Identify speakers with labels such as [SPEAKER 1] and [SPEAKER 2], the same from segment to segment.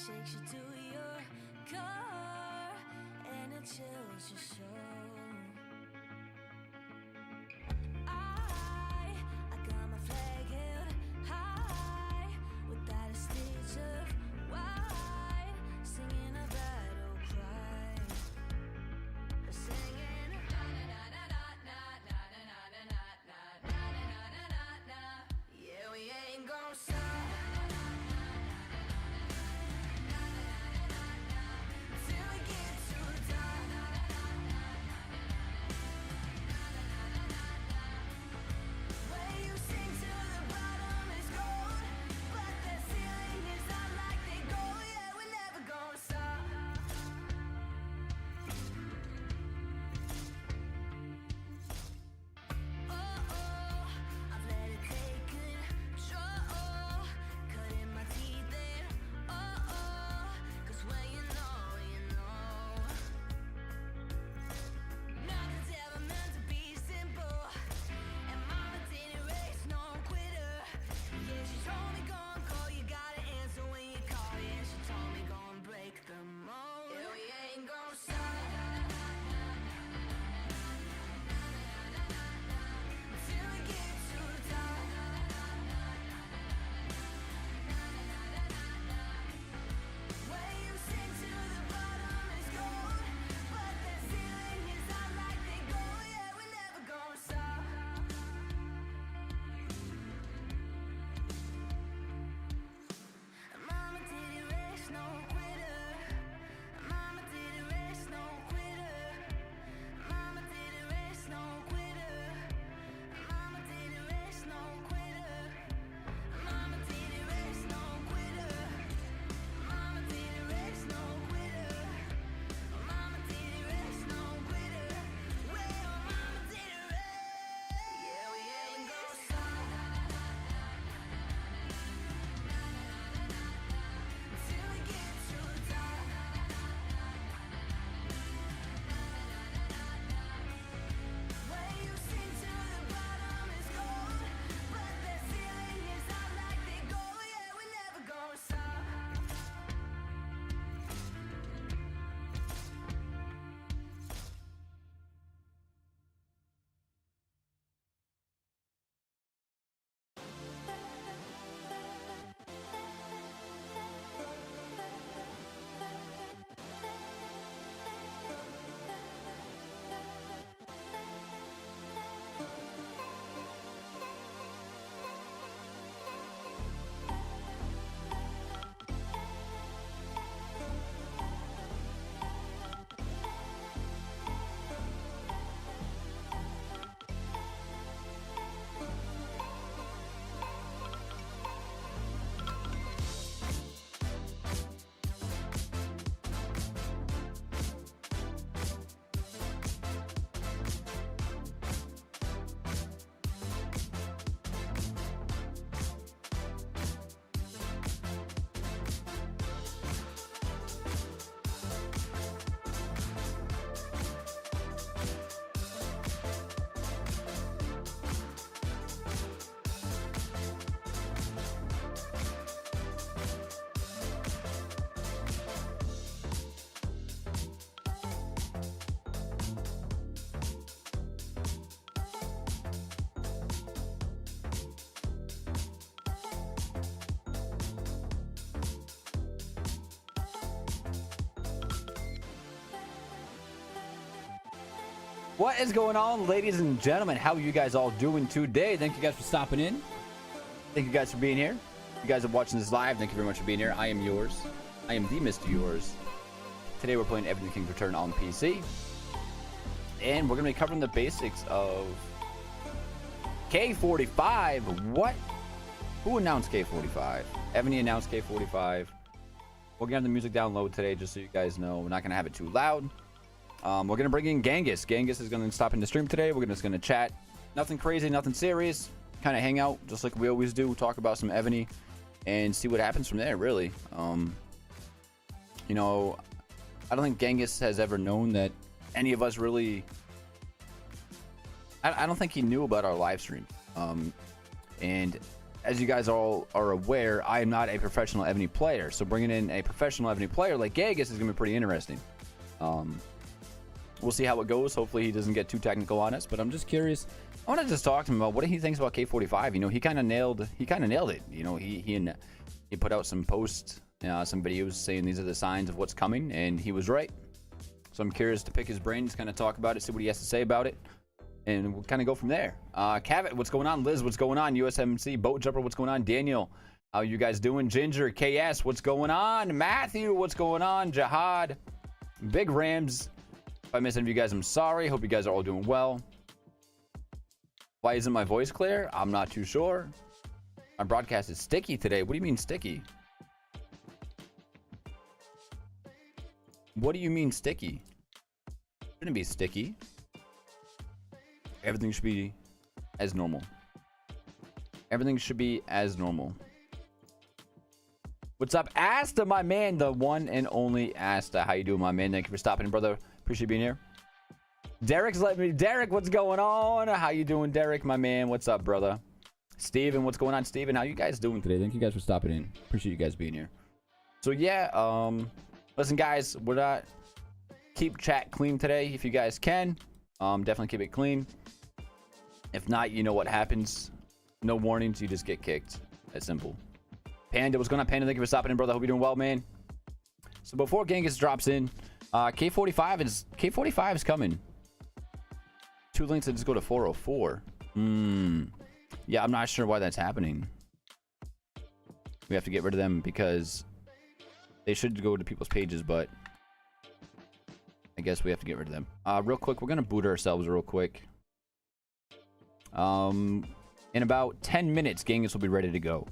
[SPEAKER 1] shakes you to your core, and it chills your soul. I got my flag held high, without a stitch of white, singing a battle cry, singing na na na na na na na na na na na na na na. Yeah, we ain't gonna stop.
[SPEAKER 2] What is going on, ladies and gentlemen? How are you guys all doing today? Thank you guys for stopping in. Thank you guys for being here. You guys are watching this live. Thank you very much for being here. I am yours. I am the Mr. Yours. Today we're playing Evony King's Return on PC. And we're going to be covering the basics of K45. What? Who announced K45? Evony announced K45. We're going to have the music down low today just so you guys know. We're not going to have it too loud. We're going to bring in Genghis. Genghis is going to stop in the stream today. We're just going to chat. Nothing crazy, nothing serious. Kind of hang out just like we always do. Talk about some Evony and see what happens from there, really. You know, I don't think Genghis has ever known that any of us really... I don't think he knew about our live stream. And as you guys all are aware, I am not a professional Evony player. So bringing in a professional Evony player like Genghis is going to be pretty interesting. We'll see how it goes. Hopefully he doesn't get too technical on us, but I'm just curious. I want to just talk to him about what he thinks about K45. You know, he kind of nailed it. You know, he put out some posts, some videos saying these are the signs of what's coming, and he was right. So I'm curious to pick his brain, just kind of talk about it, see what he has to say about it, and we'll kind of go from there. Cavett, what's going on? Liz, what's going on? USMC, Boat Jumper, what's going on? Daniel, how you guys doing? Ginger, KS, what's going on? Matthew, what's going on? Jihad, Big Rams. If I miss any of you guys, I'm sorry. Hope you guys are all doing well. Why isn't my voice clear? I'm not too sure. My broadcast is sticky today. What do you mean sticky? What do you mean sticky? Shouldn't be sticky. Everything should be as normal. Everything should be as normal. What's up, Asta, my man? The one and only Asta. How you doing, my man? Thank you for stopping in, brother. Appreciate being here. Derek's letting me. Derek, what's going on? How you doing, Derek, my man? What's up, brother? Steven, what's going on, Steven? How you guys doing today? Thank you guys for stopping in. Appreciate you guys being here. So yeah, listen, guys, we're not keep chat clean today if you guys can. Definitely keep it clean. If not, you know what happens. No warnings, you just get kicked. That's simple. Panda, what's going on, Panda? Thank you for stopping in, brother. Hope you're doing well, man. So before Genghis drops in, K45 is coming. 2 links that just go to 404. Yeah, I'm not sure why that's happening. We have to get rid of them because they should go to people's pages, but I guess we have to get rid of them. Real quick, we're gonna boot ourselves real quick. In about 10 minutes, Genghis will be ready to go.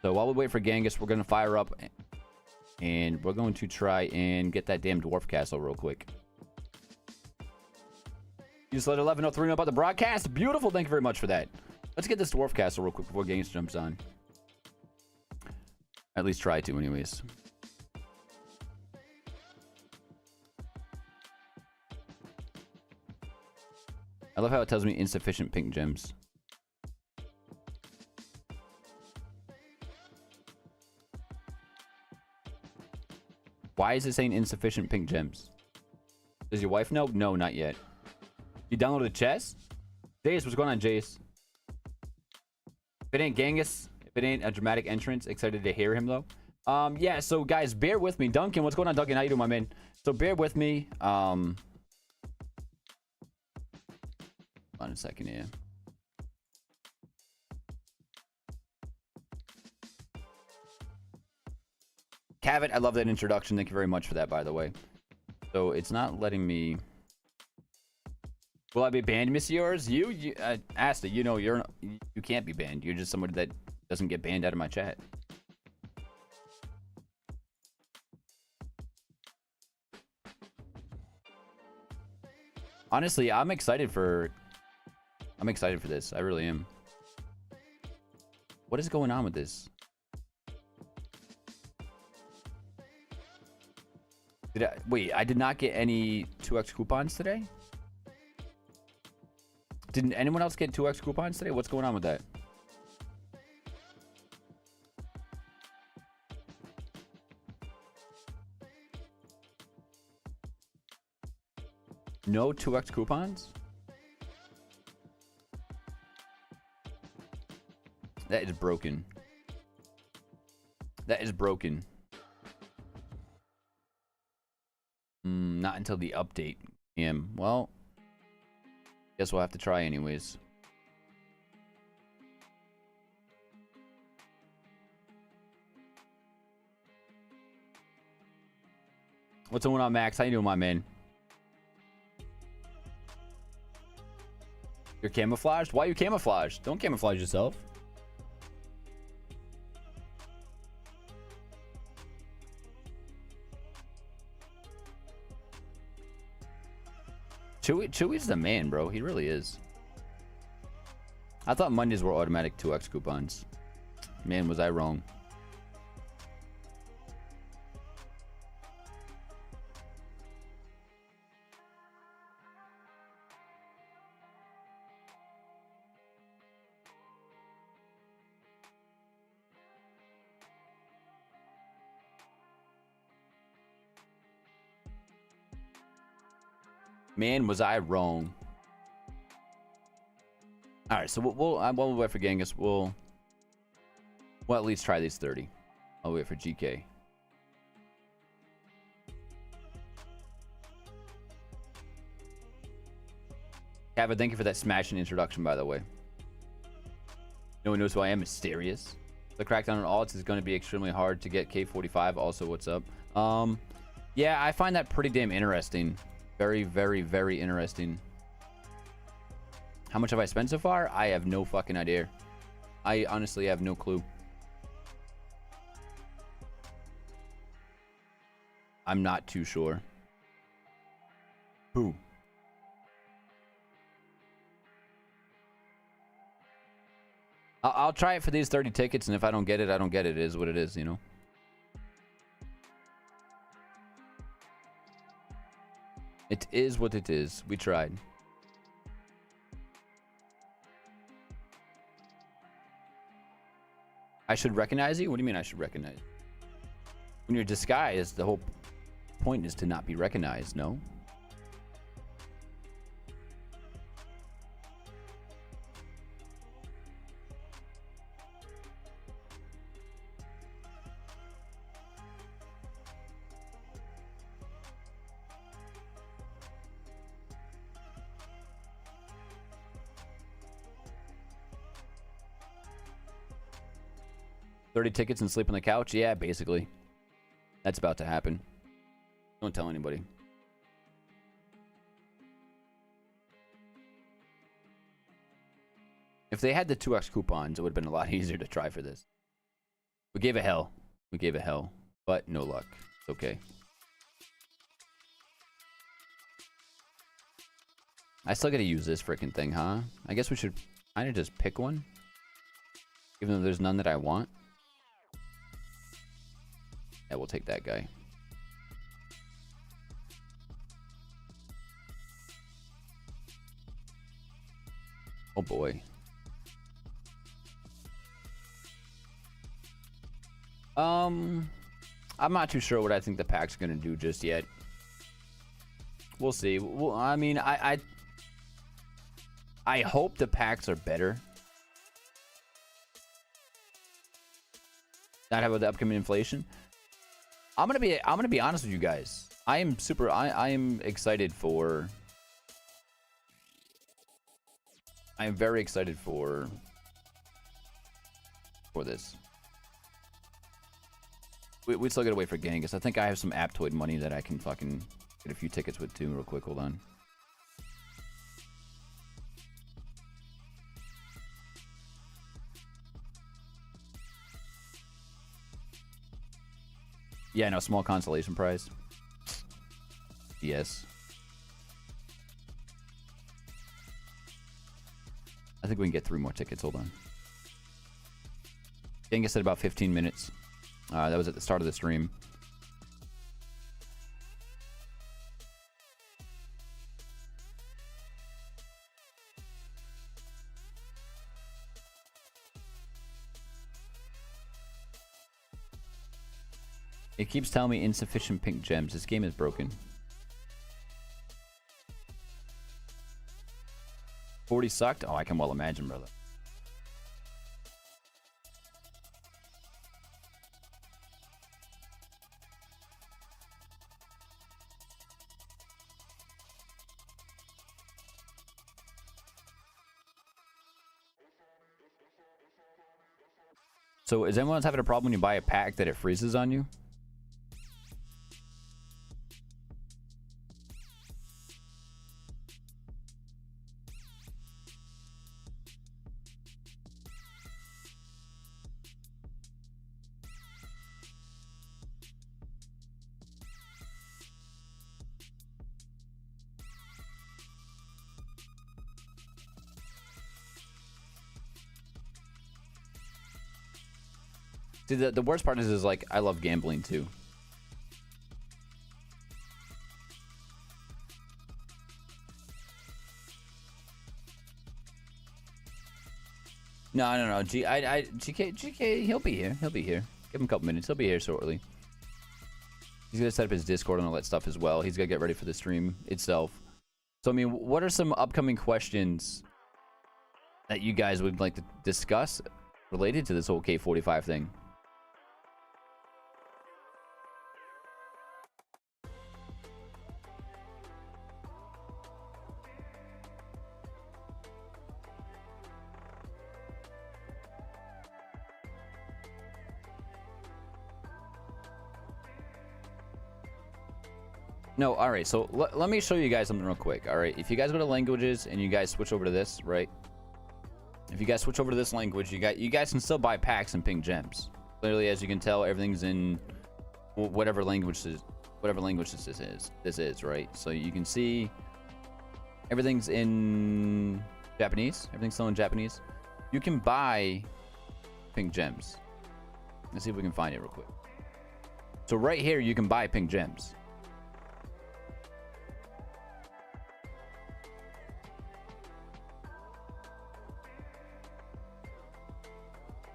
[SPEAKER 2] So while we wait for Genghis, we're gonna fire up and we're going to try and get that damn dwarf castle real quick. You just let 1103 know about the broadcast. Beautiful. Thank you very much for that. Let's get this dwarf castle real quick before Genghis jumps on. At least try to, anyways. I love how it tells me insufficient pink gems. Why is it saying insufficient pink gems? Does your wife know? No, not yet. You downloaded chess? Jace, what's going on, Jace? If it ain't Genghis, if it ain't a dramatic entrance, excited to hear him though. Yeah, so guys, bear with me. Duncan, what's going on, Duncan? How you doing, my man? So bear with me. Hold on a second here. Cavett, I love that introduction. Thank you very much for that, by the way. So it's not letting me. Will I be banned, Miss Yours? You Asta, you know you can't be banned. You're just somebody that doesn't get banned out of my chat. Honestly, I'm excited for this. I really am. What is going on with this? Wait, I did not get any 2x coupons today? Didn't anyone else get 2x coupons today? What's going on with that? No 2x coupons? That is broken. That is broken. Not until the update. Well, guess we'll have to try anyways. What's going on, Max? How you doing, my man? You're camouflaged? Why are you camouflaged? Don't camouflage yourself. Chewy's the man, bro. He really is. I thought Mondays were automatic 2x coupons. Man, was I wrong. Man, was I wrong. All right, so while we wait for Genghis, we'll at least try these 30. I'll wait for GK. Kava, thank you for that smashing introduction, by the way. No one knows who I am. Mysterious. The crackdown on alts is going to be extremely hard to get. K45. Also, what's up? Yeah, I find that pretty damn interesting. Very, very, very interesting. How much have I spent so far? I have no fucking idea. I honestly have no clue. I'm not too sure. Who? I'll try it for these 30 tickets, and if I don't get it, I don't get it. It is what it is, you know? It is what it is. We tried. I should recognize you? What do you mean I should recognize you? When you're disguised, the whole point is to not be recognized, no? $30 tickets and sleep on the couch? Yeah, basically. That's about to happen. Don't tell anybody. If they had the 2x coupons, it would have been a lot easier to try for this. We gave it hell. We gave it hell. But no luck. It's okay. I still gotta use this freaking thing, huh? I guess we should kind of just pick one. Even though there's none that I want. Yeah, we'll take that guy. Oh boy. I'm not too sure what I think the pack's gonna do just yet. We'll see. Well, I mean, I hope the packs are better. Not about the upcoming inflation. I'm gonna be honest with you guys. I am excited for. I am very excited for this. We still gotta wait for Genghis. I think I have some Aptoid money that I can fucking get a few tickets with too, real quick. Hold on. Yeah, no, small consolation prize. Yes. I think we can get 3 more tickets. Hold on. Genghis said about 15 minutes. That was at the start of the stream. It keeps telling me insufficient pink gems. This game is broken. 40 sucked? Oh, I can well imagine, brother. So is anyone else having a problem when you buy a pack that it freezes on you? See, the worst part is like, I love gambling too. No. GK, he'll be here. He'll be here. Give him a couple minutes. He'll be here shortly. He's gonna set up his Discord and all that stuff as well. He's gonna get ready for the stream itself. So, I mean, what are some upcoming questions that you guys would like to discuss related to this whole K45 thing? No, all right. So let me show you guys something real quick. All right. If you guys go to languages and you guys switch over to this, right? If you guys switch over to this language, you guys can still buy packs and pink gems. Clearly, as you can tell, everything's in whatever language this is, right? So you can see everything's in Japanese. Everything's still in Japanese. You can buy pink gems. Let's see if we can find it real quick. So right here, you can buy pink gems.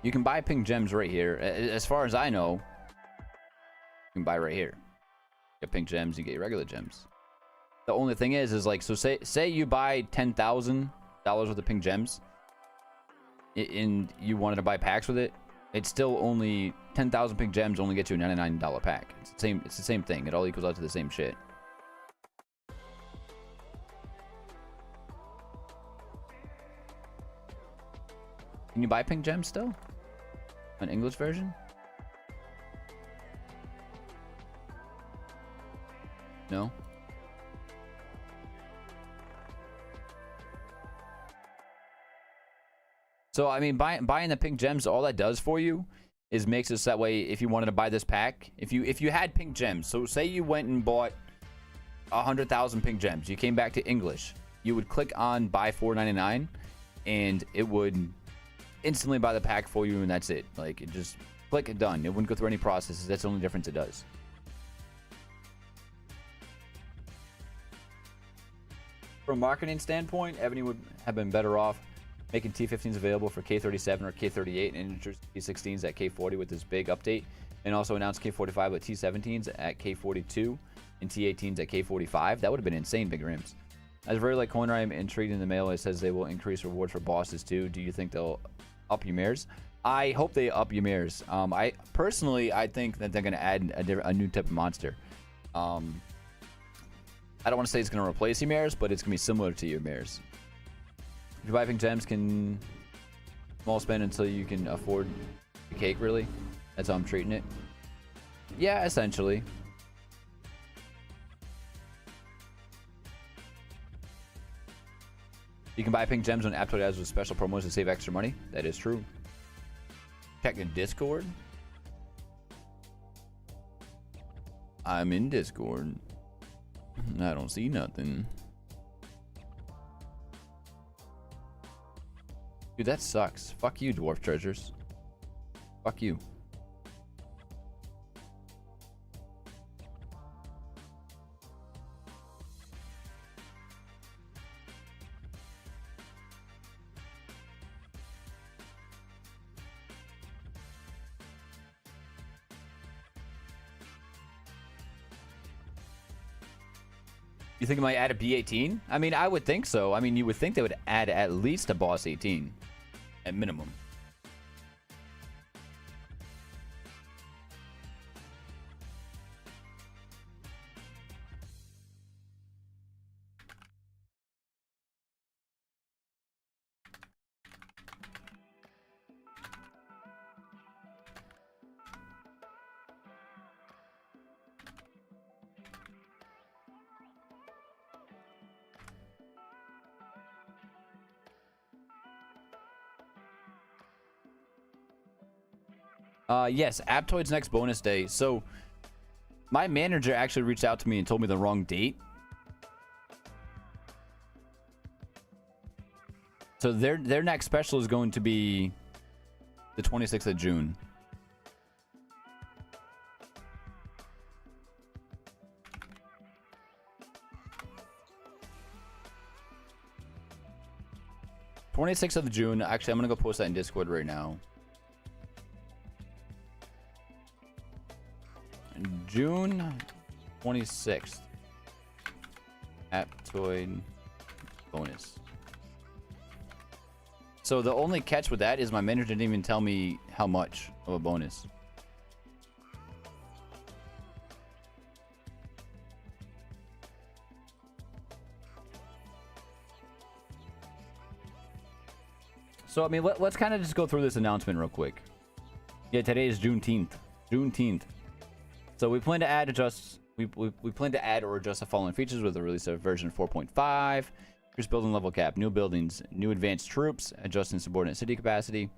[SPEAKER 2] You can buy pink gems right here. As far as I know, you can buy right here. You get pink gems, you get regular gems. The only thing is like, so say you buy $10,000 worth of pink gems, and you wanted to buy packs with it. It's still only 10,000 pink gems only get you a $99 pack. It's the same thing. It all equals out to the same shit. Can you buy pink gems still? An English version? No? So, I mean, buying the pink gems, all that does for you is makes it so that way if you wanted to buy this pack, if you had pink gems, so say you went and bought 100,000 pink gems, you came back to English, you would click on buy $4.99 and it would instantly buy the pack for you, and that's it. Like, it just click it, done. It wouldn't go through any processes. That's the only difference it does. From a marketing standpoint, Evony would have been better off making T15s available for K37 or K38 and introduce T16s at K40 with this big update, and also announce K45 with T17s at K42 and T18s at K45. That would have been insane, big rims. As very like Coiner, I'm intrigued in the mail. It says they will increase rewards for bosses too. Do you think they'll up your mirrors? I hope they up your mirrors. I personally think that they're going to add a new type of monster. I don't want to say it's going to replace your mirrors, but it's going to be similar to your mirrors. If you buy pink gems, can small spend until you can afford the cake, really? That's how I'm treating it. Yeah, essentially. You can buy pink gems on Aptoid ads with special promos to save extra money. That is true. Check in Discord. I'm in Discord. I don't see nothing. Dude, that sucks. Fuck you, Dwarf Treasures. Fuck you. You think it might add a B18? I mean, I would think so. I mean, you would think they would add at least a boss 18 at minimum. Yes, Aptoid's next bonus day. So, my manager actually reached out to me and told me the wrong date. So their next special is going to be the 26th of June. #26th of June. Actually, I'm gonna go post that in Discord right now. June 26th. Aptoid bonus. So the only catch with that is my manager didn't even tell me how much of a bonus. So, I mean, let's kind of just go through this announcement real quick. Yeah, today is Juneteenth. Juneteenth. So we plan to add we plan to add or adjust the following features with the release of version 4.5. Increase building level cap, new buildings, new advanced troops, adjusting subordinate city capacity,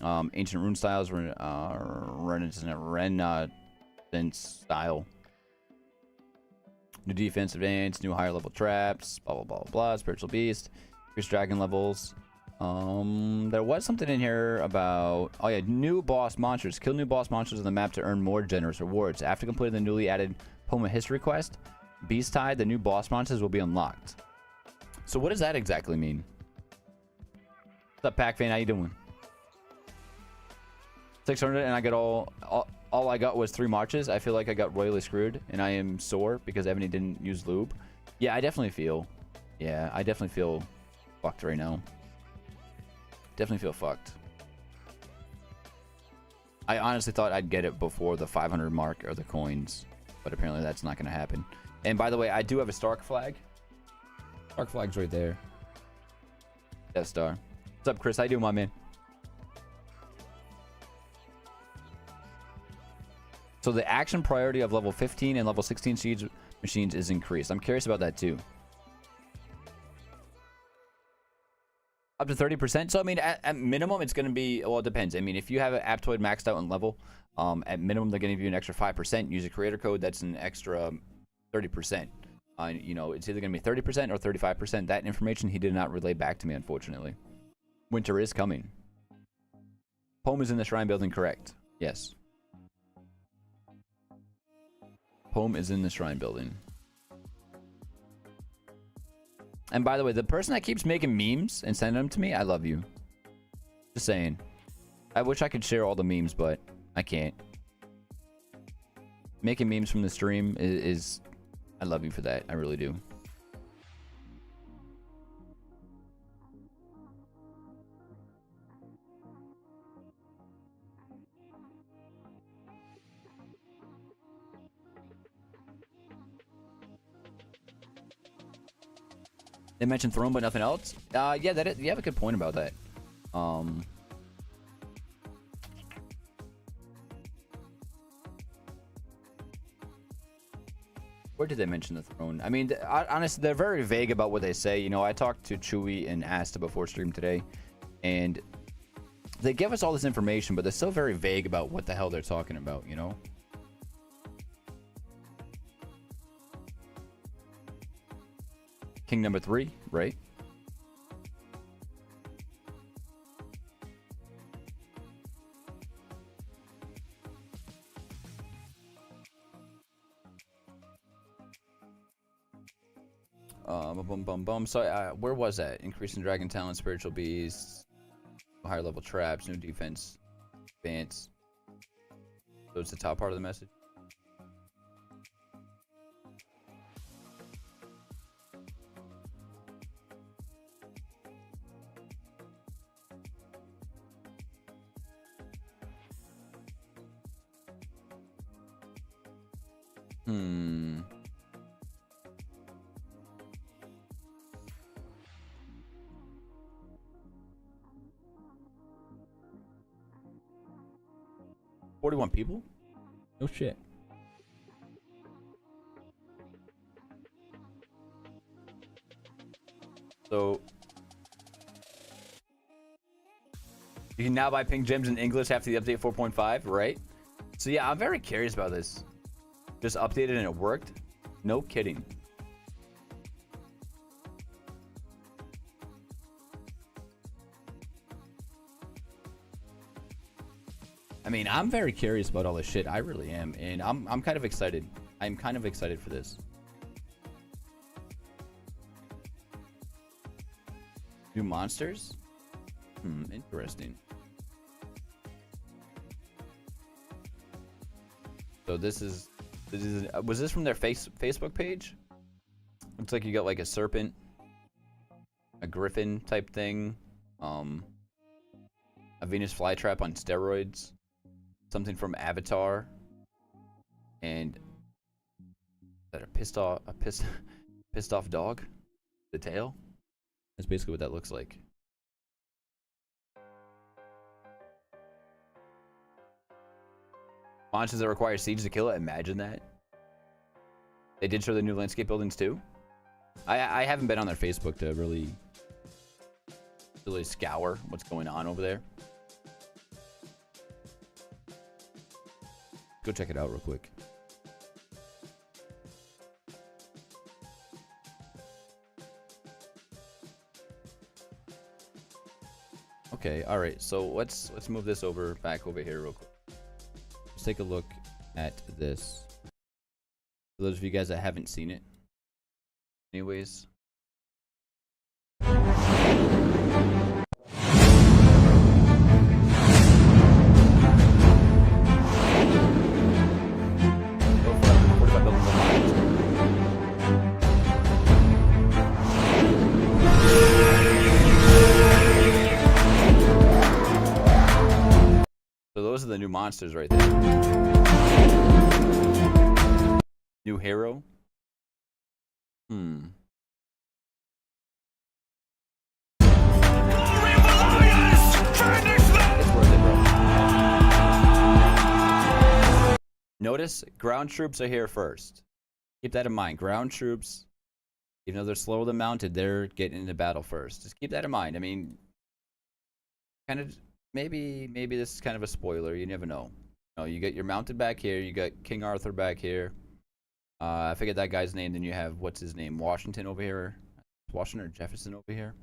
[SPEAKER 2] ancient rune styles, Renaissance style, new defense advance, new higher level traps, blah blah blah blah, spiritual beast, increase dragon levels. There was something in here about, oh yeah, new boss monsters. Kill new boss monsters on the map to earn more generous rewards. After completing the newly added Poma history quest, Beast Tide, the new boss monsters will be unlocked. So what does that exactly mean? What's up, Pac-Fan? How you doing? 600 and I got all I got was 3 marches. I feel like I got royally screwed and I am sore because Evony didn't use lube. Yeah, I definitely feel fucked right now. Definitely feel fucked. I honestly thought I'd get it before the 500 mark or the coins, but apparently that's not going to happen. And by the way, I do have a Stark flag. Stark flag's right there. Death Star. What's up, Chris? How you doing, my man? So the action priority of level 15 and level 16 siege machines is increased. I'm curious about that too. Up to 30%. So, I mean, at minimum, it's going to be, well, it depends. I mean, if you have an Aptoid maxed out in level, at minimum, they're going to give you an extra 5%. Use a creator code, that's an extra 30%. You know, it's either going to be 30% or 35%. That information he did not relay back to me, unfortunately. Winter is coming. Poem is in the shrine building, correct? Yes. Poem is in the shrine building. And by the way, the person that keeps making memes and sending them to me, I love you. Just saying. I wish I could share all the memes, but I can't. Making memes from the stream is I love you for that. I really do. They mentioned throne, but nothing else. Yeah, you have a good point about that. Where did they mention the throne? I mean, honestly, they're very vague about what they say. You know, I talked to Chewy and Asta before stream today, and they give us all this information, but they're still very vague about what the hell they're talking about, you know? King number 3, right? So, where was that? Increasing dragon talent, spiritual beasts, higher level traps, new defense, advance. So it's the top part of the message. Hmm. $41 people? No shit. So you can now buy pink gems in English after the update 4.5, right? So yeah, I'm very curious about this. Just updated and it worked? No kidding. I mean, I'm very curious about all this shit. I really am, and I'm kind of excited. I'm kind of excited for this. New monsters? Interesting. So this is was this from their Facebook page? Looks like you got like a serpent. a griffin type thing, a Venus flytrap on steroids, something from Avatar, and is that a pissed off dog? The tail? That's basically what that looks like. Monsters that require siege to kill it. Imagine that. They did show the new landscape buildings too. I haven't been on their Facebook to really scour what's going on over there. Go check it out real quick. Okay, all right. So let's move this back over here real quick. Let's take a look at this. For those of you guys that haven't seen it. Anyways. So those are the new monsters right there. New hero. Notice ground troops are here first. Keep that in mind. Ground troops, even though they're slower than mounted, they're getting into battle first. Just keep that in mind. I mean, kind of maybe this is kind of a spoiler. You never know. You know, you get your mounted back here. You got King Arthur back here. I forget that guy's name. Then you have, what's his name? Washington over here. Washington or Jefferson over here.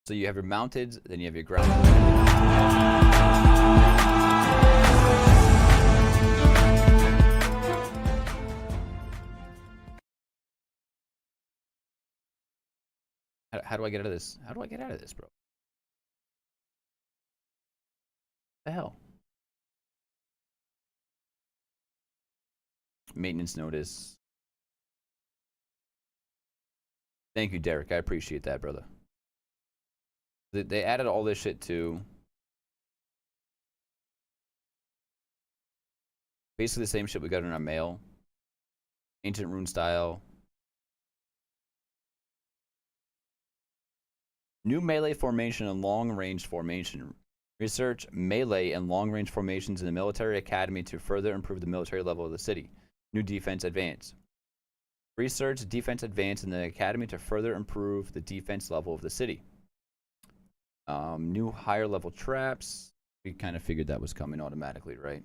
[SPEAKER 2] So you have your mounted, then you have your ground. How do I get out of this? How do I get out of this, bro? What the hell? Maintenance notice. Thank you, Derek. I appreciate that, brother. They added all this shit too. Basically the same shit we got in our mail. Ancient rune style. New melee formation and long range formation. Research melee and long range formations in the military academy to further improve the military level of the city. New defense advance. Research defense advance in the academy to further improve the defense level of the city. New higher level traps. We kind of figured that was coming automatically, right?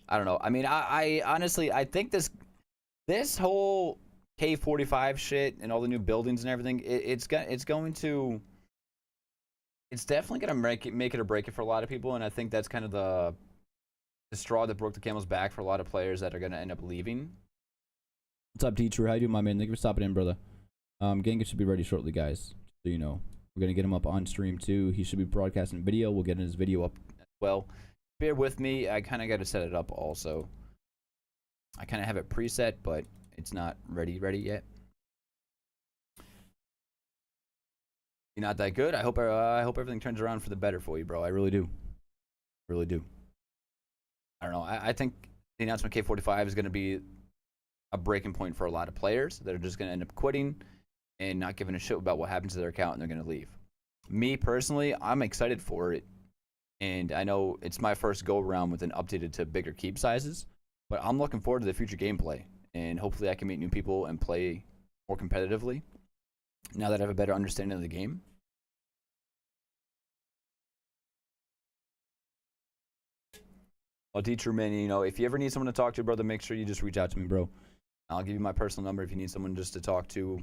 [SPEAKER 2] I don't know. I mean, I honestly, I think this whole K45 shit and all the new buildings and everything, it's definitely gonna make it or break it for a lot of people, and I think that's kind of the straw that broke the camel's back for a lot of players that are gonna end up leaving. What's up, D-True? How you doing, my man? Thank you for stopping in, brother. Genghis should be ready shortly, guys. So you know, we're gonna get him up on stream too. He should be broadcasting video. We'll get his video up as well. Bear with me. I kind of got to set it up also. I kind of have it preset, but it's not ready yet. You're not that good. I hope everything turns around for the better for you, bro. I really do. Really do. I don't know. I think the announcement K45 is going to be a breaking point for a lot of players that are just going to end up quitting and not giving a shit about what happens to their account, and they're going to leave. Me personally, I'm excited for it, and I know it's my first go around with an updated to bigger keep sizes, but I'm looking forward to the future gameplay, and hopefully I can meet new people and play more competitively now that I have a better understanding of the game. Well, D-True, man, you know, if you ever need someone to talk to, brother, make sure you just reach out to me, bro. I'll give you my personal number if you need someone just to talk to.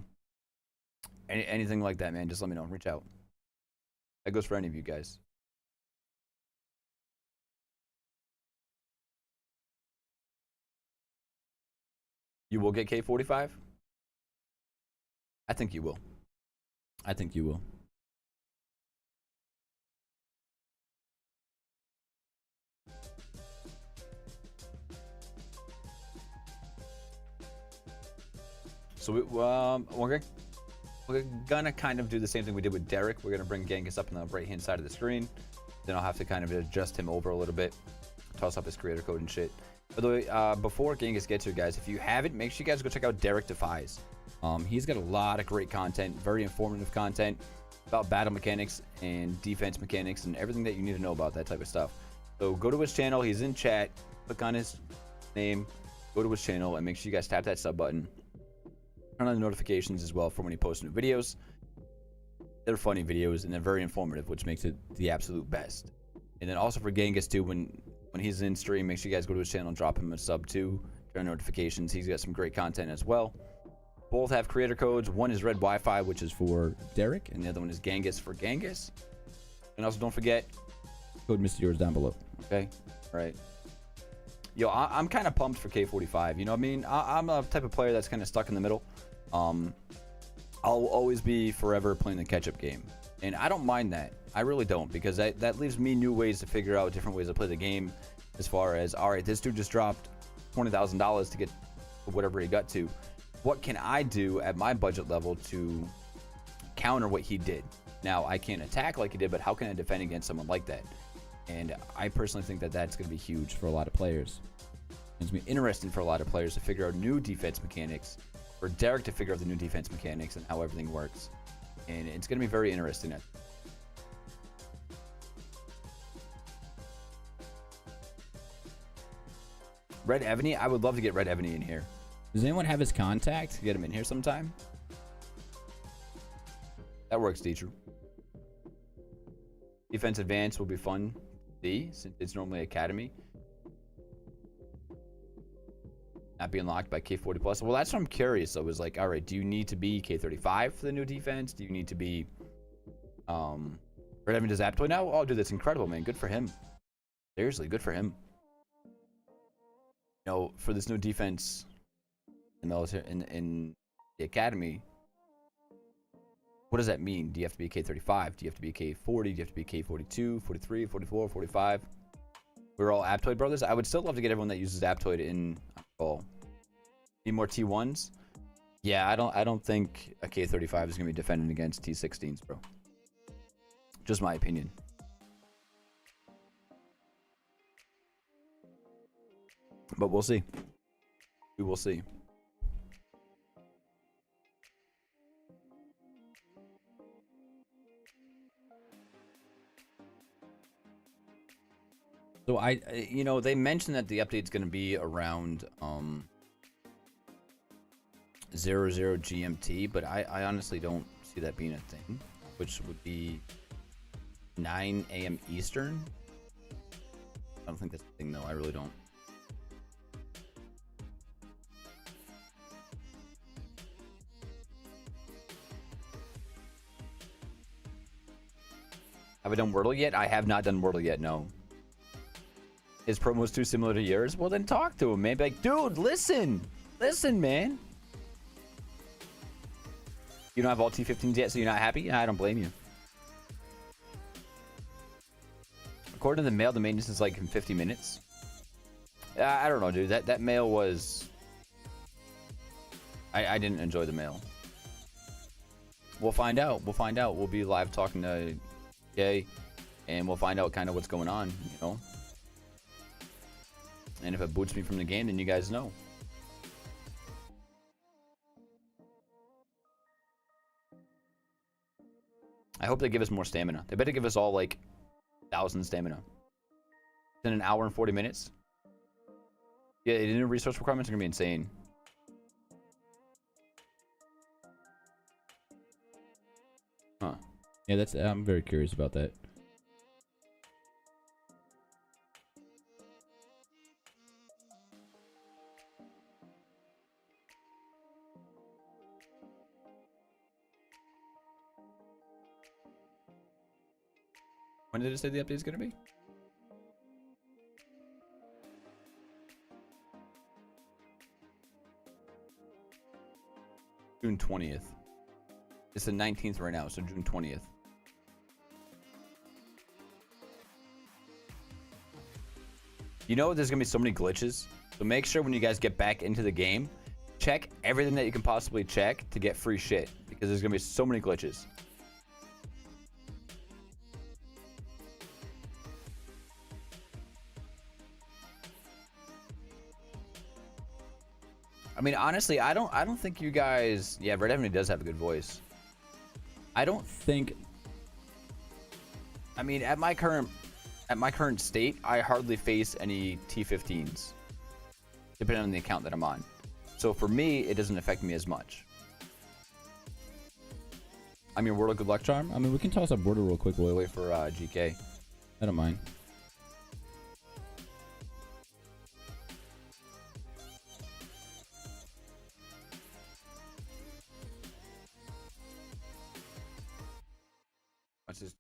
[SPEAKER 2] Anything like that, man, just let me know. Reach out. That goes for any of you guys. You will get K45? I think you will. I think you will. So we're gonna kind of do the same thing we did with Derek. We're gonna bring Genghis up on the right hand side of the screen. Then I'll have to kind of adjust him over a little bit, toss up his creator code and shit. By the way, before Genghis gets here, guys, if you haven't, make sure you guys go check out Derek Defies. He's got a lot of great content, very informative content about battle mechanics and defense mechanics and everything that you need to know about that type of stuff. So go to his channel. He's in chat. Click on his name. Go to his channel and make sure you guys tap that sub button. Turn on the notifications as well for when he posts new videos. They're funny videos and they're very informative, which makes it the absolute best. And then also for Genghis too, when he's in stream, make sure you guys go to his channel and drop him a sub too. Turn on notifications. He's got some great content as well. Both have creator codes. One is Red Wi-Fi, which is for Derek, and the other one is Genghis for Genghis. And also don't forget, code Mr. Yours down below. Okay? All right. Yo, I'm kind of pumped for K45. You know what I mean? I'm a type of player that's kind of stuck in the middle. I'll always be forever playing the catch-up game. And I don't mind that. I really don't, because that leaves me new ways to figure out different ways to play the game. As far as, all right, this dude just dropped $20,000 to get whatever he got to. What can I do at my budget level to counter what he did? Now, I can't attack like he did, but how can I defend against someone like that? And I personally think that that's going to be huge for a lot of players. It's going to be interesting for a lot of players to figure out new defense mechanics, for Derek to figure out the new defense mechanics and how everything works. And it's going to be very interesting. Red Evony, I would love to get Red Evony in here. Does anyone have his contact? Get him in here sometime. That works, teacher. Defense Advance will be fun to see, since it's normally Academy. Not be unlocked by K40 plus. Well, that's what I'm curious. I was like, all right, do you need to be K35 for the new defense? Do you need to be Red Evony does Aptoid now? Oh, dude, that's incredible, man. Good for him. Seriously, good for him. You know, for this new defense in the military, in the Academy, what does that mean? Do you have to be K35? Do you have to be K40? Do you have to be K42, 43, 44, 45? We're all Aptoid brothers. I would still love to get everyone that uses Aptoid in all. Need more T1s? Yeah, I don't think a K35 is gonna be defending against T16s, bro. Just my opinion. But we'll see. We will see. So you know, they mentioned that the update's going to be around 00 GMT, but I honestly don't see that being a thing, which would be 9 AM Eastern. I don't think that's a thing, though. I really don't. Have I done Wordle yet? I have not done Wordle yet, no. His promo's too similar to yours? Well, then talk to him, man. Be like, dude, listen. Listen, man. You don't have all T15s yet, so you're not happy? I don't blame you. According to the mail, the maintenance is like in 50 minutes. I don't know, dude. That mail was... I didn't enjoy the mail. We'll find out. We'll find out. We'll be live talking to Jay, and we'll find out kind of what's going on, you know? And if it boots me from the game, then you guys know. I hope they give us more stamina. They better give us all like 1,000 stamina. In an hour and 40 minutes. Yeah, the new resource requirements are gonna be insane. Huh. Yeah, I'm very curious about that. When did it say the update is going to be? June 20th. It's the 19th right now, so June 20th. You know there's going to be so many glitches. So make sure when you guys get back into the game, check everything that you can possibly check to get free shit, because there's gonna be so many glitches. I mean, honestly, I don't think you guys. Yeah, Red Evony does have a good voice. I don't think. I mean, at my current state, I hardly face any T15s, depending on the account that I'm on. So for me, it doesn't affect me as much. I'm your Wordle good luck charm. I mean, we can toss up Wordle real quick while we wait for GK. I don't mind. What's this?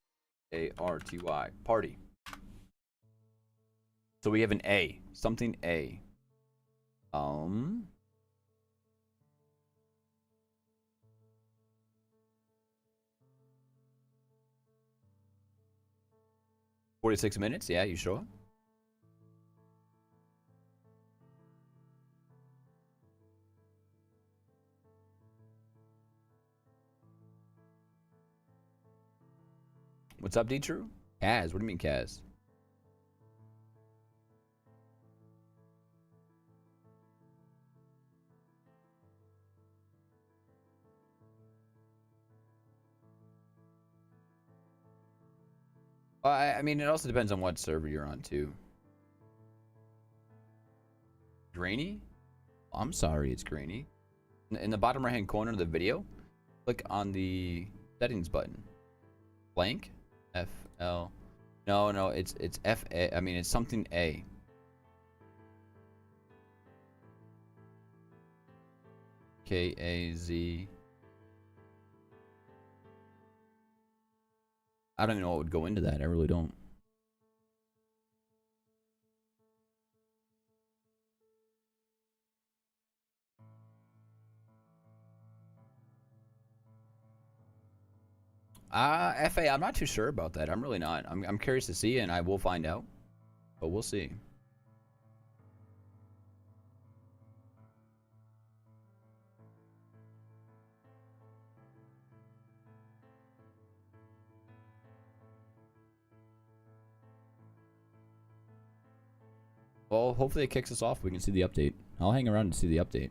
[SPEAKER 2] A-R-T-Y. Party. So we have an A. Something A. 46 minutes? Yeah, you sure? What's up, D-True? Kaz, what do you mean, Kaz? I mean, it also depends on what server you're on, too. Grainy? Oh, I'm sorry, it's grainy. In the bottom right-hand corner of the video, click on the settings button. Blank? F-L... No, it's F-A... I mean, it's something A. K-A-Z... I don't even know what would go into that. I really don't. FA, I'm not too sure about that. I'm really not. I'm curious to see, and I will find out. But we'll see. Well, hopefully it kicks us off. We can see the update. I'll hang around and see the update.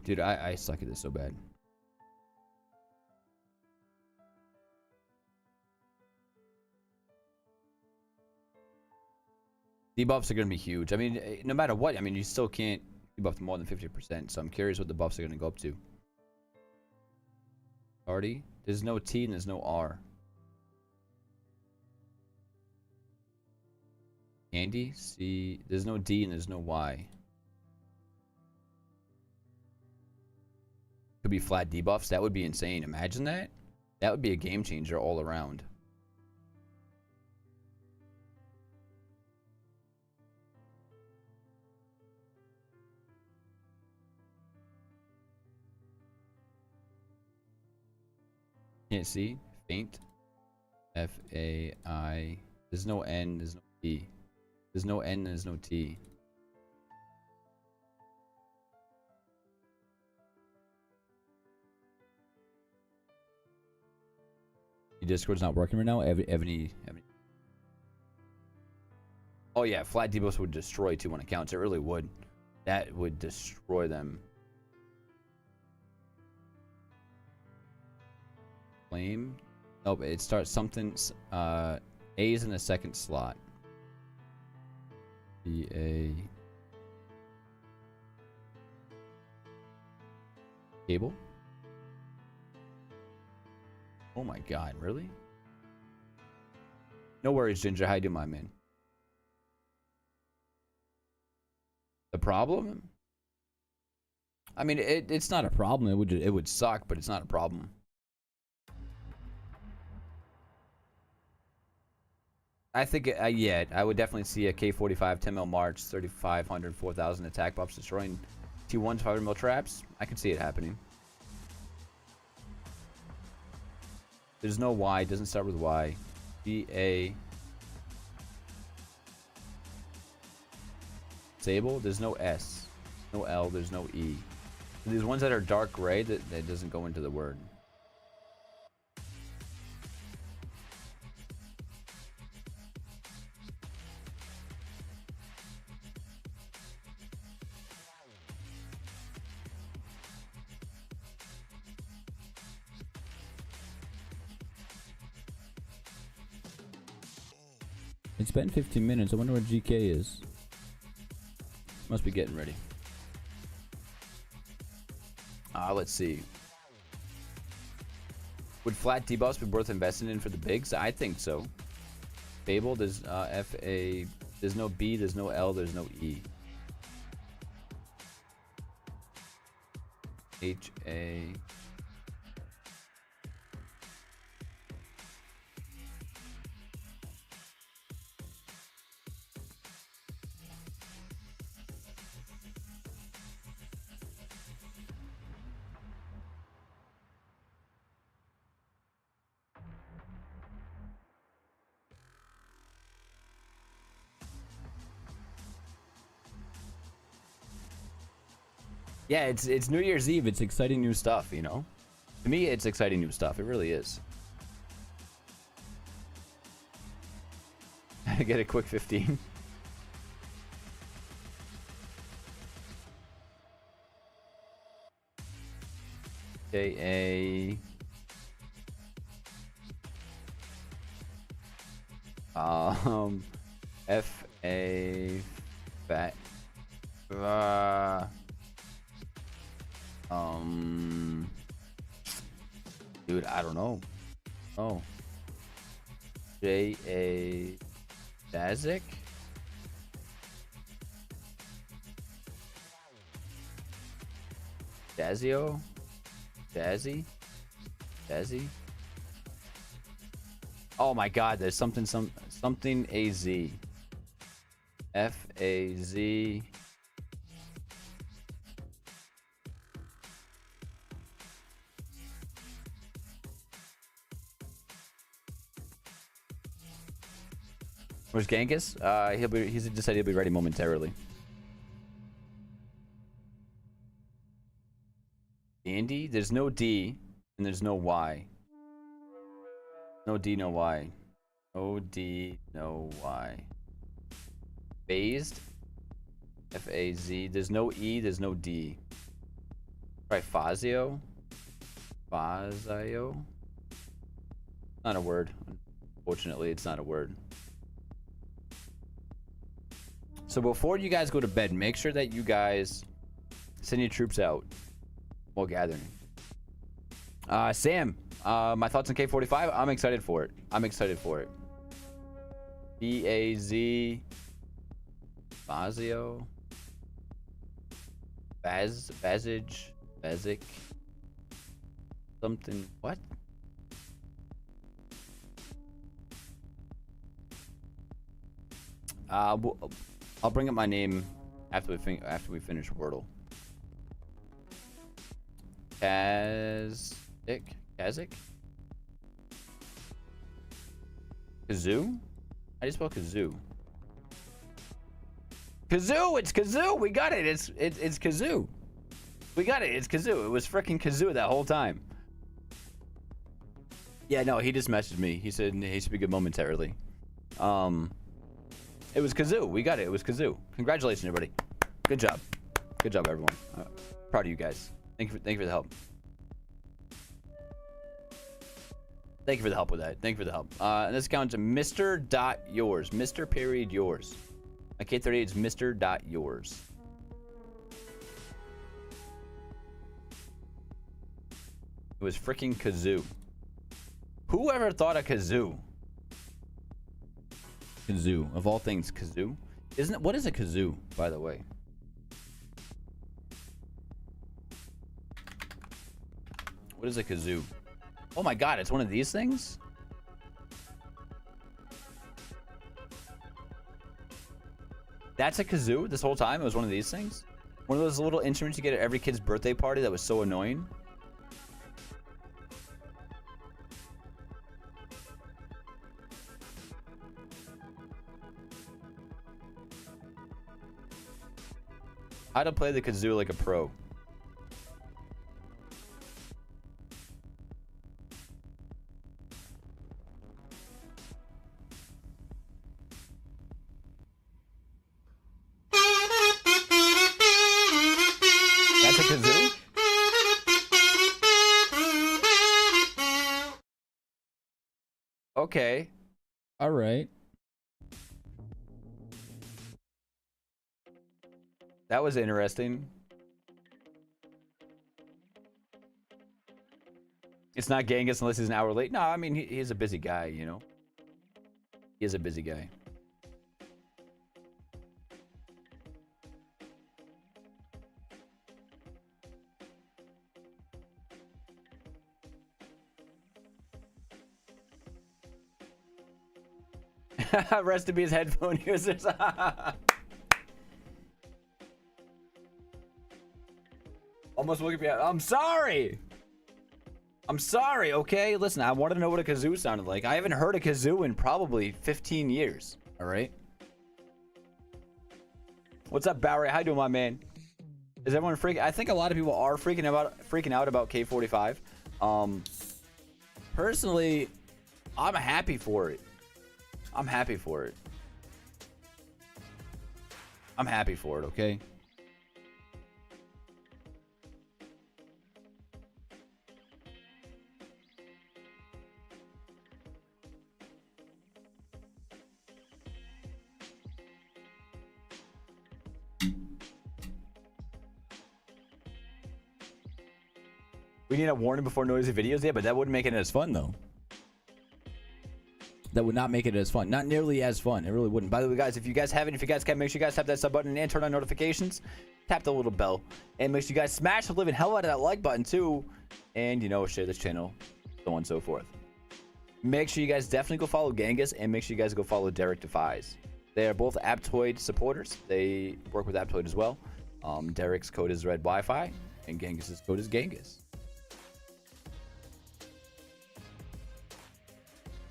[SPEAKER 2] Dude, I suck at this so bad. Debuffs are going to be huge. I mean, no matter what, I mean, you still can't debuff more than 50%. So I'm curious what the buffs are going to go up to. Party? There's no T and there's no R. Candy? C. There's no D and there's no Y. Could be flat debuffs. That would be insane. Imagine that. That would be a game changer all around. Can't see. Faint. F-A-I. There's no N. There's no T. There's no N. There's no T. Your Discord's not working right now. Evony. Oh yeah, flat debuffs would destroy 2-1 accounts. It really would. That would destroy them. Flame. Nope, it starts something. A is in the second slot. B-A. Cable. Oh my god, really? No worries, Ginger. How you doing, my man? The problem? I mean, it's not a problem. It would suck, but it's not a problem. I think, yeah, I would definitely see a K45, 10 mil March, 3,500, 4,000 attack buffs destroying T1s, 500 mil traps. I could see it happening. There's no Y. It doesn't start with Y. B-A. Sable. There's no S. No L. There's no E. These ones that are dark gray, that doesn't go into the word. It's been 15 minutes. I wonder what GK is. Must be getting ready. Let's see. Would flat debuffs be worth investing in for the bigs? I think so. Fable, there's F-A... There's no B, there's no L, there's no E. H-A... Yeah, it's New Year's Eve. It's exciting new stuff, you know? To me, it's exciting new stuff. It really is. I get a quick 15. K-A... F-A... Fat... Dude, I don't know. Oh. J-A... Dazik? Dazio? Dazzy? Dazzy? Oh my god, there's something A-Z. F-A-Z... Where's Genghis? He's decided he'll be ready momentarily. Andy? There's no D and there's no Y. No D, no Y. No D, no Y. Phased? F-A-Z. There's no E, there's no D. Right, Fazio? Fazio? Not a word. Unfortunately, it's not a word. So before you guys go to bed, make sure that you guys send your troops out while gathering. Sam, my thoughts on K45? I'm excited for it. I'm excited for it. B-A-Z... Fazio... Bazic... Something... What? I'll bring up my name after we finish Wordle. Kazik? Kazoo? How do you spell Kazoo? Kazoo! It's Kazoo! We got it! It's Kazoo! We got it! It's Kazoo! It was freaking Kazoo that whole time. Yeah, no, he just messaged me. He said he should be good momentarily. It was Kazoo. We got it. It was Kazoo. Congratulations, everybody. Good job. Good job, everyone. Proud of you guys. Thank you for the help. Thank you for the help with that. Thank you for the help. And this counts to Mr. Dot Yours. Mr. Period Yours. My K38 is Mr. Dot Yours. It was freaking Kazoo. Whoever thought of Kazoo? Kazoo. Of all things, Kazoo. Isn't it? What is a kazoo, by the way? What is a kazoo? Oh my god, it's one of these things? That's a kazoo this whole time? It was one of these things? One of those little instruments you get at every kid's birthday party that was so annoying? How to play the kazoo like a pro. That's a kazoo? Okay.
[SPEAKER 3] All right.
[SPEAKER 2] That was interesting. It's not Genghis unless he's an hour late. No, I mean, he's a busy guy, you know? He is a busy guy. Rest in peace, headphone users. Almost looking at me. I'm sorry. I'm sorry, okay? Listen, I wanted to know what a kazoo sounded like. I haven't heard a kazoo in probably 15 years. All right? What's up, Barry? How you doing, my man? Is everyone freaking? I think a lot of people are freaking out about K45. Personally, I'm happy for it. I'm happy for it. I'm happy for it, okay? We need a warning before noisy videos. Yeah, but that wouldn't make it as fun, though. That would not make it as fun. Not nearly as fun. It really wouldn't. By the way, guys, if you guys haven't, if you guys can, make sure you guys tap that sub button and turn on notifications. Tap the little bell. And make sure you guys smash the living hell out of that like button, too. And, you know, share this channel, so on and so forth. Make sure you guys definitely go follow Genghis, and make sure you guys go follow Derek Defies. They are both Aptoid supporters. They work with Aptoid as well. Derek's code is Red Wi-Fi, and Genghis's code is Genghis.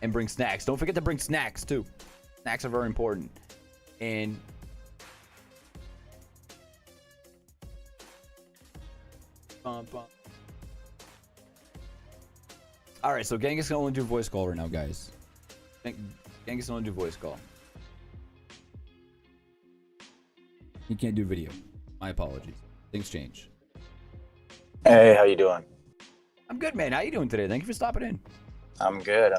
[SPEAKER 2] And bring snacks. Don't forget to bring snacks, too. Snacks are very important. And all right, so Genghis can only do voice call right now, guys. Genghis can only do voice call. He can't do video. My apologies. Things change.
[SPEAKER 4] Hey, how you doing?
[SPEAKER 2] I'm good, man. How you doing today? Thank you for stopping in.
[SPEAKER 4] I'm good.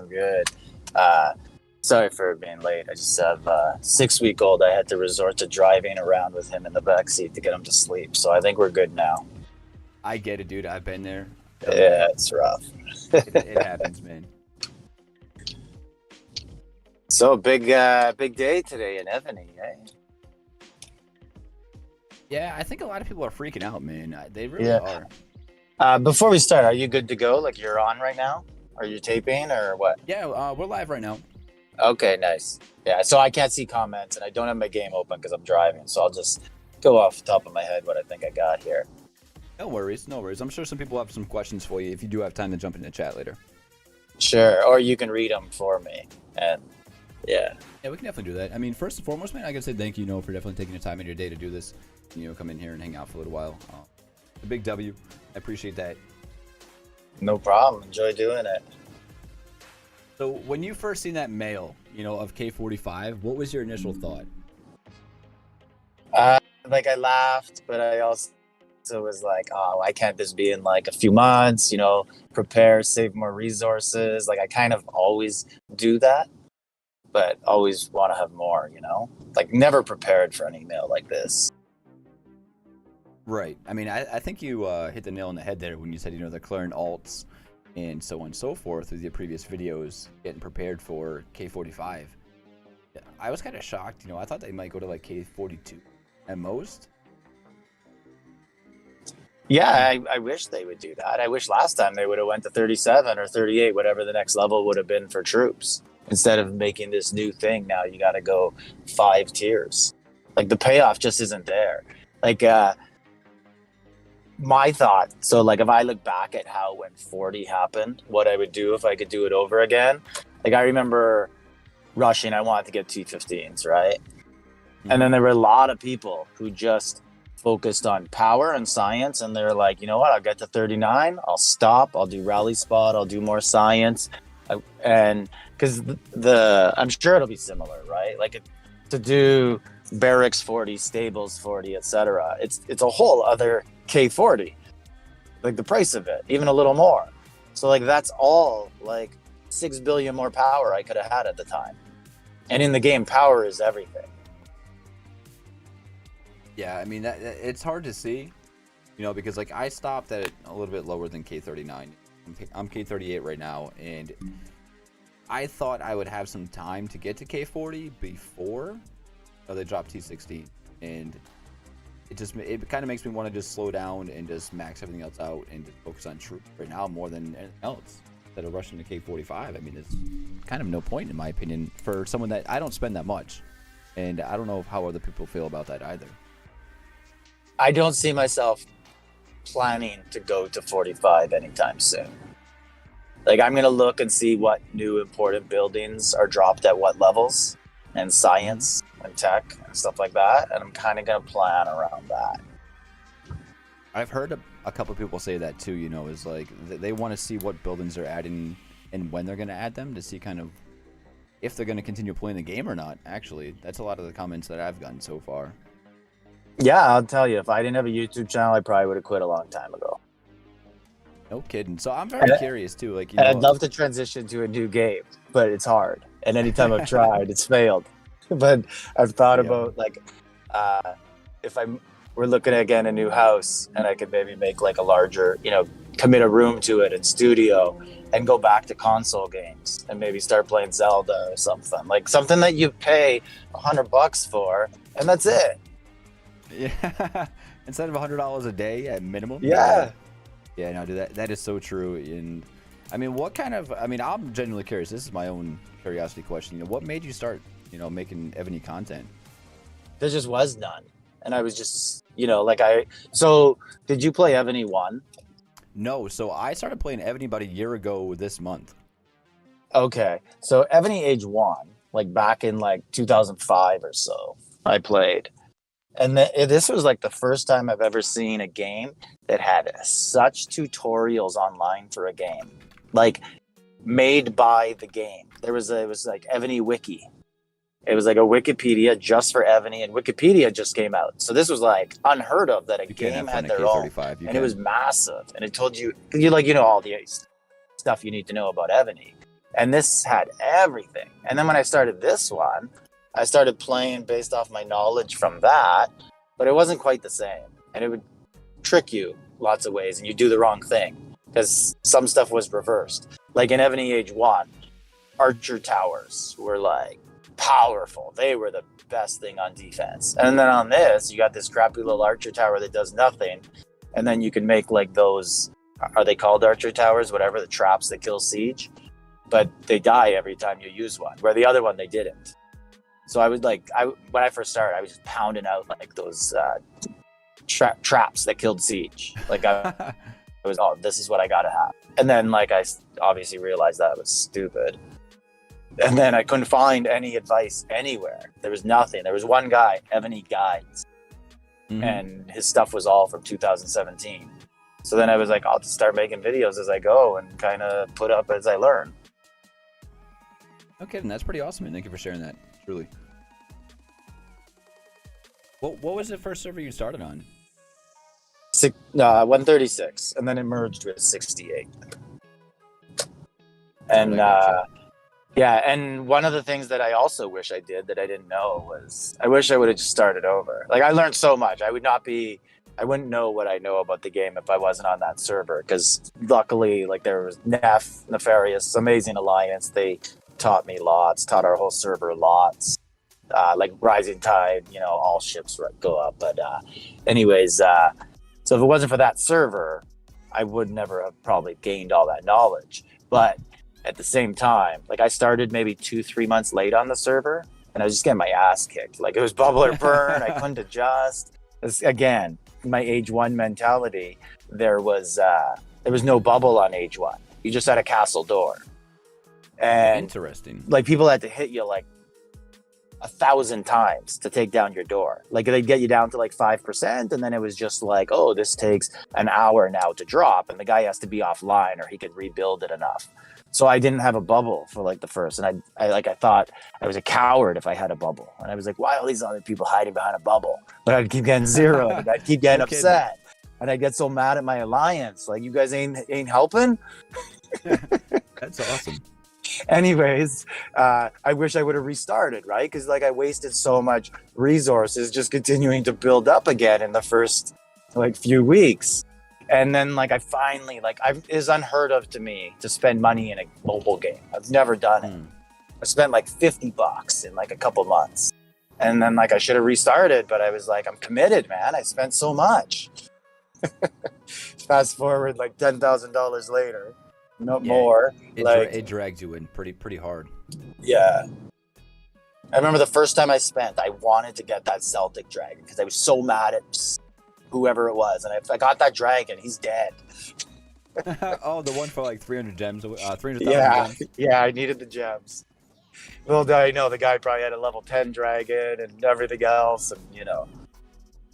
[SPEAKER 4] Sorry for being late. I just have a 6-week-old. I had to resort to driving around with him in the backseat to get him to sleep. So I think we're good now.
[SPEAKER 2] I get it, dude. I've been there.
[SPEAKER 4] Yeah, it's rough.
[SPEAKER 2] It happens, man.
[SPEAKER 4] So big day today in Evony, eh?
[SPEAKER 2] Yeah, I think a lot of people are freaking out, man. They really are.
[SPEAKER 4] Before we start, are you good to go? Like, you're on right now? Are you taping or what?
[SPEAKER 2] Yeah, we're live right now.
[SPEAKER 4] Okay, nice. Yeah, so I can't see comments and I don't have my game open because I'm driving. So I'll just go off the top of my head what I think I got here.
[SPEAKER 2] No worries, no worries. I'm sure some people have some questions for you if you do have time to jump in the chat later.
[SPEAKER 4] Sure, or you can read them for me. And yeah.
[SPEAKER 2] Yeah, we can definitely do that. I mean, first and foremost, man, I gotta say thank you, for definitely taking your time in your day to do this. Come in here and hang out for a little while. A big W. I appreciate that.
[SPEAKER 4] No problem. Enjoy doing it.
[SPEAKER 2] So when you first seen that mail, of K45, what was your initial thought?
[SPEAKER 4] I laughed, but I also was like, oh, why can't this be in like a few months, prepare, save more resources. Like I kind of always do that, but always want to have more, like never prepared for an email like this.
[SPEAKER 2] Right. I mean, I think you hit the nail on the head there when you said, the clearing alts and so on and so forth with your previous videos, getting prepared for K45. I was kind of shocked. I thought they might go to like K42 at most.
[SPEAKER 4] Yeah, I wish they would do that. I wish last time they would have went to 37 or 38, whatever the next level would have been for troops. Instead of making this new thing, now you got to go 5 tiers. Like the payoff just isn't there. Like my thought, so like if I look back at how when 40 happened, what I would do if I could do it over again, like I remember rushing, I wanted to get T15s, right? And then there were a lot of people who just focused on power and science, and they're like, you know what, I'll get to 39, I'll stop, I'll do rally spot, I'll do more science. And because I'm sure it'll be similar, right? Like to do barracks 40, stables 40, etc. It's a whole other K40, like the price of it, even a little more. So like that's all like 6 billion more power I could have had at the time. And in the game, power is everything.
[SPEAKER 2] Yeah, I mean that it's hard to see, you know, because like I stopped at a little bit lower than K39. I'm K38 right now, and I thought I would have some time to get to K40 before they dropped T16, and it kind of makes me want to just slow down and just max everything else out and just focus on troops right now more than anything else instead of rushing to K45. I mean, it's kind of no point in my opinion for someone that I don't spend that much, and I don't know how other people feel about that either.
[SPEAKER 4] I don't see myself planning to go to 45 anytime soon. Like I'm gonna look and see what new important buildings are dropped at what levels, and science and tech and stuff like that, and I'm kind of gonna plan around that.
[SPEAKER 2] I've heard a couple of people say that too, you know, is like they want to see what buildings they're adding and when they're going to add them to see kind of if they're going to continue playing the game or not. Actually, that's a lot of the comments that I've gotten so far.
[SPEAKER 4] Yeah, I'll tell you, if I didn't have a YouTube channel, I probably would have quit a long time ago.
[SPEAKER 2] No kidding. So I'm very curious too. Like, you know,
[SPEAKER 4] I'd love to transition to a new game, but it's hard. And anytime I've tried, it's failed. But I've thought about like, if we're looking at getting a new house, and I could maybe make like a larger, you know, commit a room to it in studio, and go back to console games, and maybe start playing Zelda or something, like something that you pay $100 for, and that's it.
[SPEAKER 2] Yeah, instead of $100 a day at minimum.
[SPEAKER 4] Yeah.
[SPEAKER 2] Yeah, no, dude, that is so true. And I mean, what kind of? I mean, I'm genuinely curious. This is my own curiosity question. You know, what made you start, you know, making Evony content?
[SPEAKER 4] There just was none, and I was just, you know, like So, did you play Evony 1?
[SPEAKER 2] No, so I started playing Evony about a year ago this month.
[SPEAKER 4] Okay, so Evony Age 1, like back in like 2005 or so, I played. And this was like the first time I've ever seen a game that had such tutorials online for a game, like made by the game. It was like Evony Wiki. It was like a Wikipedia just for Evony, and Wikipedia just came out. So this was like unheard of that a game had their own, and it was massive. And it told you all the stuff you need to know about Evony. And this had everything. And then when I started this one, I started playing based off my knowledge from that, but it wasn't quite the same. And it would trick you lots of ways, and you do the wrong thing because some stuff was reversed. Like in Evony Age 1, archer towers were like powerful. They were the best thing on defense. And then on this, you got this crappy little archer tower that does nothing. And then you can make like those, are they called archer towers? Whatever, the traps that kill siege. But they die every time you use one, where the other one, they didn't. So I would when I first started, I was just pounding out like those traps that killed siege. Like I was, this is what I gotta have. And then like I obviously realized that was stupid. And then I couldn't find any advice anywhere. There was nothing. There was one guy, Evony Guides, and his stuff was all from 2017. So then I was like, I'll just start making videos as I go and kind of put up as I learn.
[SPEAKER 2] Okay, and that's pretty awesome, man. Thank you for sharing that. Truly. What was the first server you started on?
[SPEAKER 4] 136, and then it merged with 68. And yeah, and one of the things that I also wish I did that I didn't know was I wish I would have just started over. Like I learned so much. I wouldn't know what I know about the game if I wasn't on that server, because luckily like there was Nefarious, Amazing Alliance. They taught me lots, taught our whole server lots. Like Rising Tide, you know, all ships go up. But anyways, so if it wasn't for that server, I would never have probably gained all that knowledge. But at the same time, like I started maybe 2-3 months late on the server, and I was just getting my ass kicked. Like it was bubble or burn. I couldn't adjust. Again, my age 1 mentality. There was no bubble on age 1. You just had a castle door, and
[SPEAKER 2] Interesting.
[SPEAKER 4] like people had to hit you like 1,000 times to take down your door. Like they'd get you down to like 5%, and then it was just like, oh, this takes an hour now to drop, and the guy has to be offline or he could rebuild it enough. So I didn't have a bubble for like the first, and I thought I was a coward if I had a bubble, and I was like, why are all these other people hiding behind a bubble? But I'd keep getting zero, and I'd keep getting upset, and I'd get so mad at my alliance, like you guys ain't helping.
[SPEAKER 2] That's awesome.
[SPEAKER 4] Anyways, I wish I would have restarted, right? Because like I wasted so much resources just continuing to build up again in the first like few weeks. And then like I finally it's unheard of to me to spend money in a mobile game. I've never done it. I spent like $50 in like a couple months. And then like I should have restarted, but I was like, I'm committed, man. I spent so much. Fast forward like $10,000 later. No more.
[SPEAKER 2] It drags you in pretty hard.
[SPEAKER 4] Yeah. I remember the first time I spent, I wanted to get that Celtic dragon because I was so mad at whoever it was. And if I got that dragon, he's dead.
[SPEAKER 2] Oh, the one for like 300 gems, 300,000 gems?
[SPEAKER 4] Yeah, I needed the gems. Little did I know the guy probably had a level 10 dragon and everything else, and you know.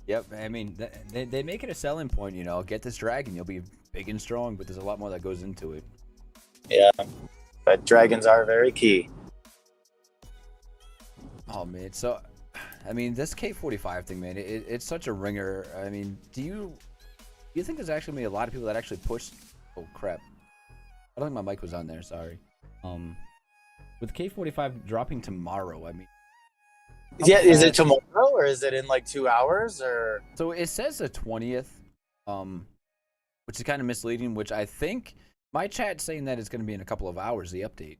[SPEAKER 2] Yep, I mean, they make it a selling point, you know. Get this dragon, you'll be big and strong, but there's a lot more that goes into it.
[SPEAKER 4] Yeah, but dragons are very key.
[SPEAKER 2] Oh, man. So, I mean, this K45 thing, man, it's such a ringer. I mean, do you think there's actually a lot of people that actually push... Oh, crap. I don't think my mic was on there, sorry. With K45 dropping tomorrow, I mean...
[SPEAKER 4] Yeah, is it tomorrow, or is it in like 2 hours, or...
[SPEAKER 2] So it says the 20th, which is kind of misleading, which I think my chat's saying that it's going to be in a couple of hours, the update.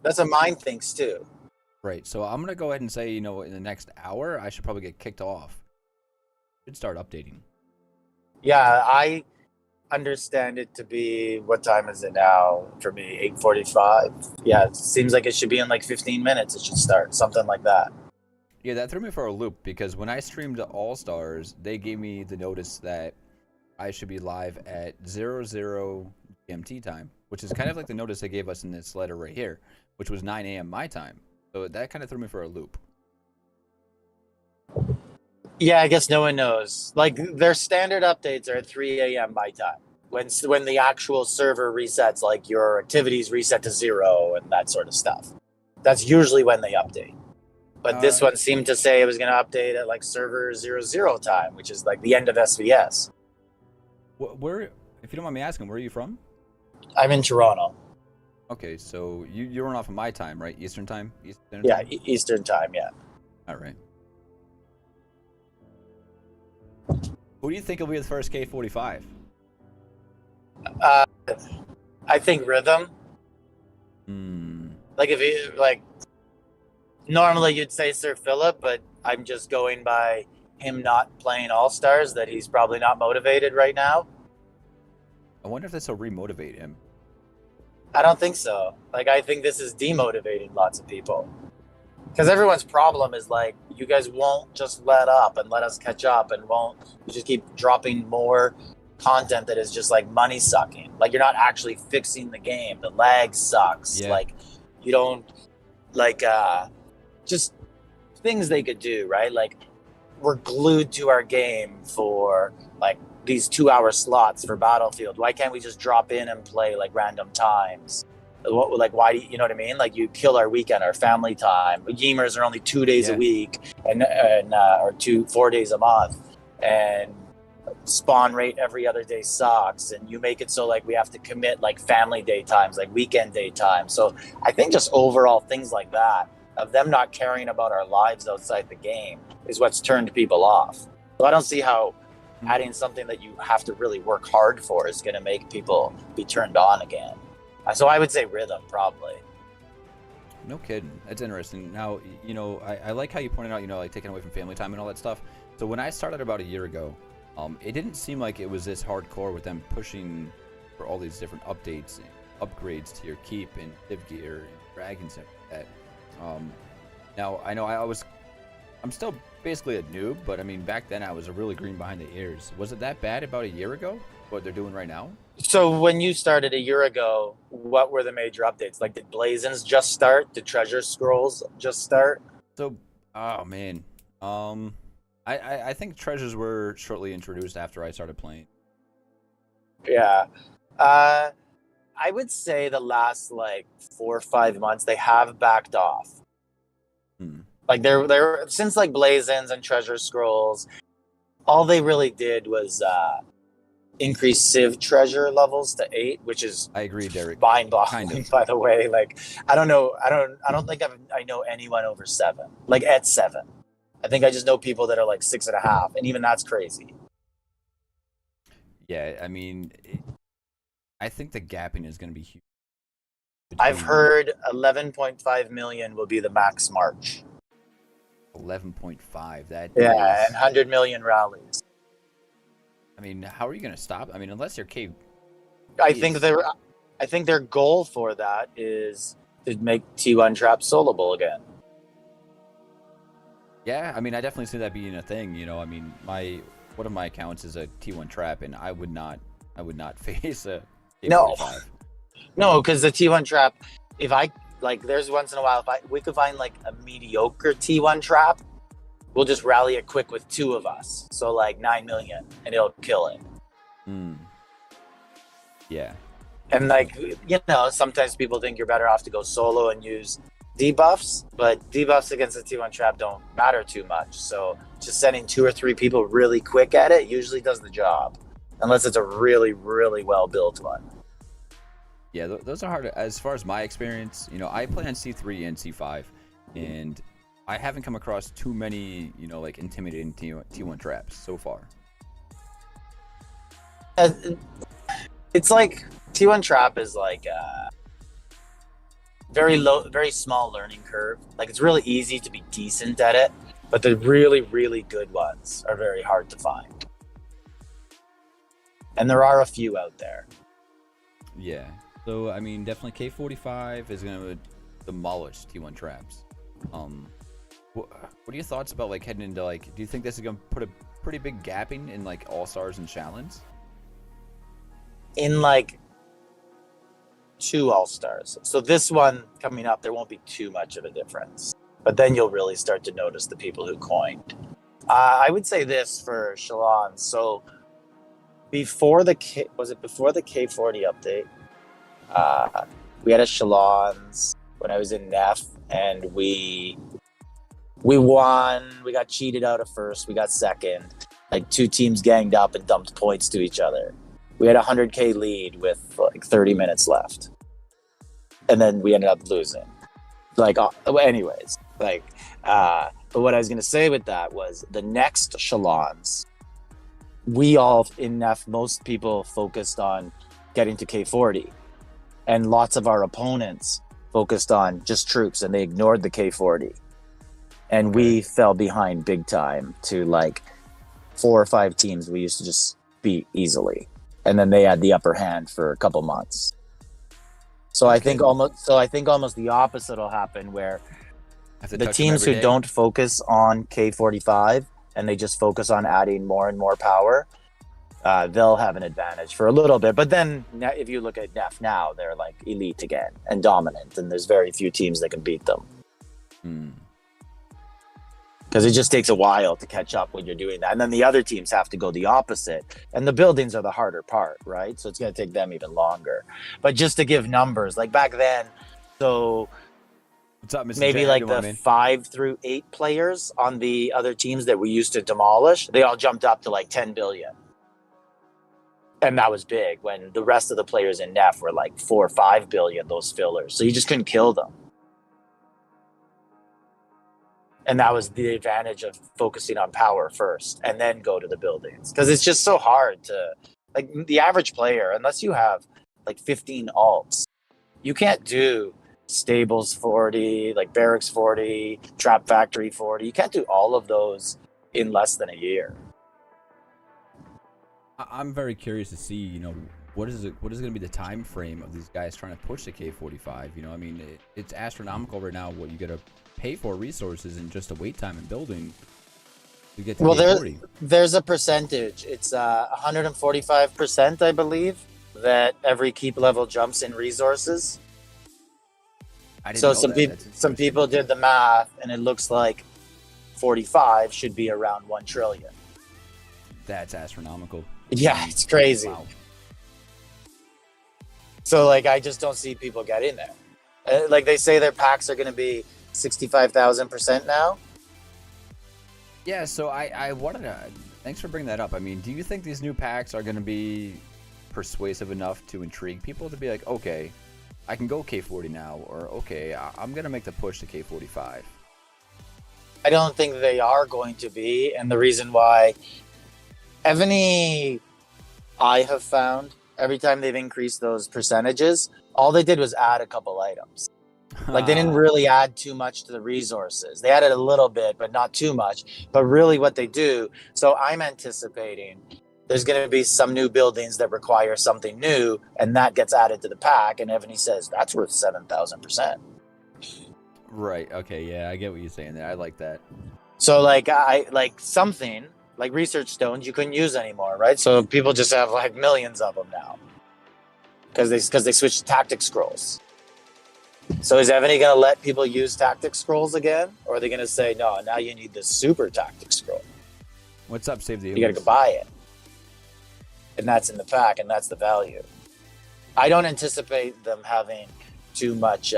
[SPEAKER 4] That's what mine thinks, too.
[SPEAKER 2] Right, so I'm going to go ahead and say, you know, in the next hour, I should probably get kicked off. Should start updating.
[SPEAKER 4] Yeah, I understand it to be... What time is it now for me? 8:45? Yeah, it seems like it should be in like 15 minutes. It should start, something like that.
[SPEAKER 2] Yeah, that threw me for a loop, because when I streamed All-Stars, they gave me the notice that I should be live at 00 GMT time, which is kind of like the notice they gave us in this letter right here, which was 9 a.m. my time. So that kind of threw me for a loop.
[SPEAKER 4] Yeah, I guess no one knows. Like, their standard updates are at 3 a.m. my time. When the actual server resets, like your activities reset to 0 and that sort of stuff. That's usually when they update. But this one seemed to say it was going to update at like server 00 time, which is like the end of SVS.
[SPEAKER 2] Where, if you don't mind me asking, where are you from?
[SPEAKER 4] I'm in Toronto.
[SPEAKER 2] Okay, so you run off of my time, right? Eastern time?
[SPEAKER 4] Yeah, Eastern time, yeah.
[SPEAKER 2] All right. Who do you think will be the first K45?
[SPEAKER 4] I think Rhythm. Like if you like, normally you'd say Sir Philip, but I'm just going by him not playing All-Stars, that he's probably not motivated right now.
[SPEAKER 2] I wonder if this will remotivate him.
[SPEAKER 4] I don't think so. Like, I think this is demotivating lots of people. Because everyone's problem is like, you guys won't just let up and let us catch up, and you just keep dropping more content that is just like money sucking. Like, you're not actually fixing the game. The lag sucks.
[SPEAKER 2] Yeah.
[SPEAKER 4] Like, you don't, like, just things they could do, right? Like, we're glued to our game for like these 2-hour slots for Battlefield. Why can't we just drop in and play like random times? Like, why do you know what I mean? Like, you kill our weekend, our family time. Gamers are only 2 days a week or 4 days a month, and spawn rate every other day sucks. And you make it so like we have to commit like family day times, like weekend day times. So I think just overall things like that, of them not caring about our lives outside the game, is what's turned people off. So I don't see how adding something that you have to really work hard for is going to make people be turned on again. So I would say Rhythm, probably.
[SPEAKER 2] No kidding. That's interesting. Now, you know, I like how you pointed out, you know, like taking away from family time and all that stuff. So when I started about a year ago, it didn't seem like it was this hardcore with them pushing for all these different updates and upgrades to your keep and live gear and dragons and that. Now I know I'm still basically a noob, but I mean back then I was a really green behind the ears. Was it that bad about a year ago? What they're doing right now?
[SPEAKER 4] So when you started a year ago, what were the major updates? Like, did Blazins just start? Did Treasure Scrolls just start?
[SPEAKER 2] So, oh man, I think treasures were shortly introduced after I started playing.
[SPEAKER 4] Yeah. I would say the last like 4 or 5 months they have backed off. Like they're since like Blazins and Treasure Scrolls, all they really did was increase Civ treasure levels to 8, which is
[SPEAKER 2] I agree, Derek.
[SPEAKER 4] mind-boggling.
[SPEAKER 2] Kind of.
[SPEAKER 4] By the way, like I don't think I know anyone over 7. Like at 7, I think I just know people that are like 6.5, and even that's crazy.
[SPEAKER 2] Yeah, I mean, I think the gapping is going to be huge.
[SPEAKER 4] I've heard 11.5 million will be the max March.
[SPEAKER 2] 11.5. That
[SPEAKER 4] Yeah,
[SPEAKER 2] is,
[SPEAKER 4] and 100 million rallies.
[SPEAKER 2] I mean, how are you going to stop? I mean, unless you're K.
[SPEAKER 4] I think their goal for that is to make T1 Trap soloable again.
[SPEAKER 2] Yeah, I mean, I definitely see that being a thing. You know, I mean, one of my accounts is a T1 trap, and I would not face a K45.
[SPEAKER 4] No, because the T1 Trap, if I like, there's once in a while if we could find like a mediocre T1 Trap, we'll just rally it quick with 2 of us. So like 9 million, and it'll kill it.
[SPEAKER 2] Yeah.
[SPEAKER 4] And like, you know, sometimes people think you're better off to go solo and use debuffs, but debuffs against the T1 Trap don't matter too much. So just sending 2 or 3 people really quick at it usually does the job, unless it's a really, really well built one.
[SPEAKER 2] Yeah, those are hard. As far as my experience, you know, I play on C3 and C5, and I haven't come across too many, you know, like intimidating T1 traps so far.
[SPEAKER 4] It's like T1 Trap is like a very low, very small learning curve. Like it's really easy to be decent at it, but the really, really good ones are very hard to find. And there are a few out there.
[SPEAKER 2] Yeah. So I mean, definitely K45 is gonna demolish T1 traps. What are your thoughts about like heading into like? Do you think this is gonna put a pretty big gapping in like All Stars and Challenge?
[SPEAKER 4] In like 2 All Stars. So this one coming up, there won't be too much of a difference. But then you'll really start to notice the people who coined. I would say this for Shalon. So before the K40 update, we had a Shalons when I was in NEF, and we won. We got cheated out of first. We got second. Like 2 teams ganged up and dumped points to each other. We had a 100K lead with like 30 minutes left, and then we ended up losing. Like, anyways, like, but what I was gonna say with that was the next Shalons, we all in NEF, most people focused on getting to K40, and lots of our opponents focused on just troops, and they ignored the K40, and we fell behind big time to like 4 or 5 teams we used to just beat easily. And then they had the upper hand for a couple months. So I think almost the opposite will happen, where the teams who don't focus on K45 and they just focus on adding more and more power, they'll have an advantage for a little bit. But then if you look at NEF now, they're like elite again and dominant, and there's very few teams that can beat them. Because it just takes a while to catch up when you're doing that. And then the other teams have to go the opposite. And the buildings are the harder part, right? So it's going to take them even longer. But just to give numbers, like back then, so
[SPEAKER 2] what's up, Mr.
[SPEAKER 4] maybe
[SPEAKER 2] J?
[SPEAKER 4] like the 5 through 8 players on the other teams that we used to demolish, they all jumped up to like 10 billion. And that was big, when the rest of the players in NEF were like 4 or 5 billion, those fillers. So you just couldn't kill them. And that was the advantage of focusing on power first and then go to the buildings. Because it's just so hard to, like, the average player, unless you have like 15 alts, you can't do Stables 40, like Barracks 40, Trap Factory 40. You can't do all of those in less than a year.
[SPEAKER 2] I'm very curious to see, you know, what is going to be the time frame of these guys trying to push the K45. You know, I mean, it's astronomical right now what you get pay for resources and just a wait time in building to get to
[SPEAKER 4] Well,
[SPEAKER 2] K40.
[SPEAKER 4] there's a percentage. It's 145%, I believe, that every keep level jumps in resources.
[SPEAKER 2] I didn't
[SPEAKER 4] So
[SPEAKER 2] know
[SPEAKER 4] some
[SPEAKER 2] that.
[SPEAKER 4] people
[SPEAKER 2] That's
[SPEAKER 4] some
[SPEAKER 2] interesting.
[SPEAKER 4] people did the math, and it looks like 45 should be around 1 trillion.
[SPEAKER 2] That's astronomical.
[SPEAKER 4] Yeah, it's crazy.
[SPEAKER 2] Wow.
[SPEAKER 4] So like, I just don't see people get in there. Like they say, their packs are going to be 65,000% now.
[SPEAKER 2] Yeah, so I wanted to. Thanks for bringing that up. I mean, do you think these new packs are going to be persuasive enough to intrigue people to be like, okay, I can go K40 now, or okay, I'm going to make the push to K45?
[SPEAKER 4] I don't think they are going to be, and the reason why, Evony, I have found every time they've increased those percentages, all they did was add a couple items. Like they didn't really add too much to the resources. They added a little bit, but not too much. But really what they do, so I'm anticipating there's going to be some new buildings that require something new, and that gets added to the pack, and Evony says, that's worth 7,000%.
[SPEAKER 2] Right. Okay. Yeah, I get what you're saying there. I like that.
[SPEAKER 4] So like something like research stones you couldn't use anymore, right? So people just have like millions of them now because they switched to tactic scrolls. So is Evony going to let people use tactic scrolls again, or are they going to say no? Now you need this super tactic scroll.
[SPEAKER 2] What's up? Save the.
[SPEAKER 4] You got to go buy it, and that's in the pack, and that's the value. I don't anticipate them having too much.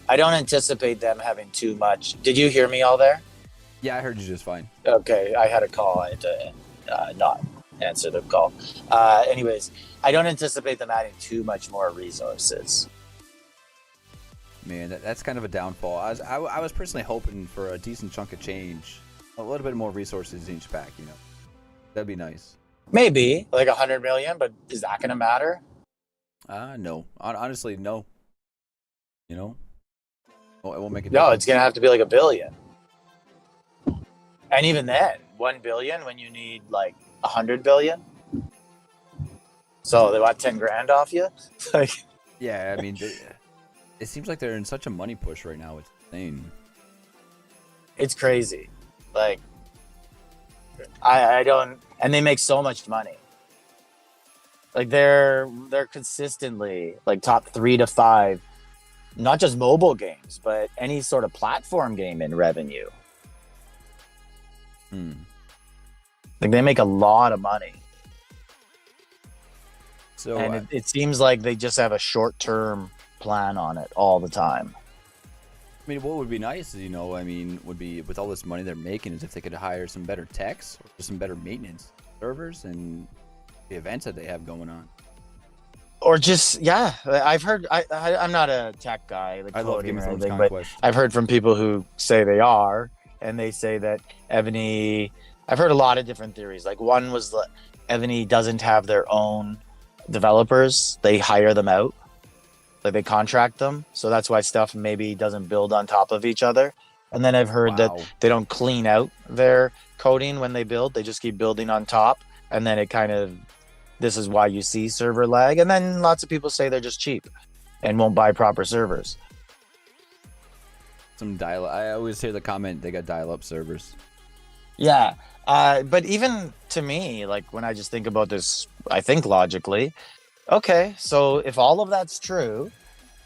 [SPEAKER 4] I don't anticipate them having too much. Did you hear me all there?
[SPEAKER 2] Yeah, I heard you just fine.
[SPEAKER 4] Okay, I had a call. I had to not answer the call. Anyways, I don't anticipate them adding too much more resources.
[SPEAKER 2] Man, that's kind of a downfall. I was personally hoping for a decent chunk of change, a little bit more resources in each pack. You know, that'd be nice.
[SPEAKER 4] Maybe like 100 million, but is that going to matter?
[SPEAKER 2] No. Honestly, no. You know, well, it won't make a
[SPEAKER 4] No,
[SPEAKER 2] difference.
[SPEAKER 4] it's going to have to be like 1 billion. And even then, 1 billion when you need like 100 billion. So they want 10 grand off you? Like,
[SPEAKER 2] Yeah, I mean, it seems like they're in such a money push right now. It's insane.
[SPEAKER 4] it's crazy. Like, I don't, and they make so much money. Like they're consistently like top 3 to 5, not just mobile games, but any sort of platform game in revenue. Like they make a lot of money.
[SPEAKER 2] So,
[SPEAKER 4] And it seems like they just have a short-term plan on it all the time.
[SPEAKER 2] I mean, what would be nice is, would be with all this money they're making is if they could hire some better techs or some better maintenance servers and the events that they have going on.
[SPEAKER 4] Or just, yeah, I've heard, I'm not a tech guy, like
[SPEAKER 2] I love
[SPEAKER 4] coding
[SPEAKER 2] Game of
[SPEAKER 4] or
[SPEAKER 2] Thrones
[SPEAKER 4] anything, but
[SPEAKER 2] Conquest.
[SPEAKER 4] I've heard from people who say they are, and they say that Evony, I've heard a lot of different theories. Like one was that Evony doesn't have their own developers, they hire them out, like they contract them, so that's why stuff maybe doesn't build on top of each other. And then I've heard that
[SPEAKER 2] Wow.
[SPEAKER 4] they don't clean out their coding when they build, they just keep building on top, and then it kind of, this is why you see server lag. And then lots of people say they're just cheap and won't buy proper servers.
[SPEAKER 2] Some dial. I always hear the comment they got dial-up servers.
[SPEAKER 4] Yeah. But even to me, like when I just think about this, I think logically, okay, so if all of that's true,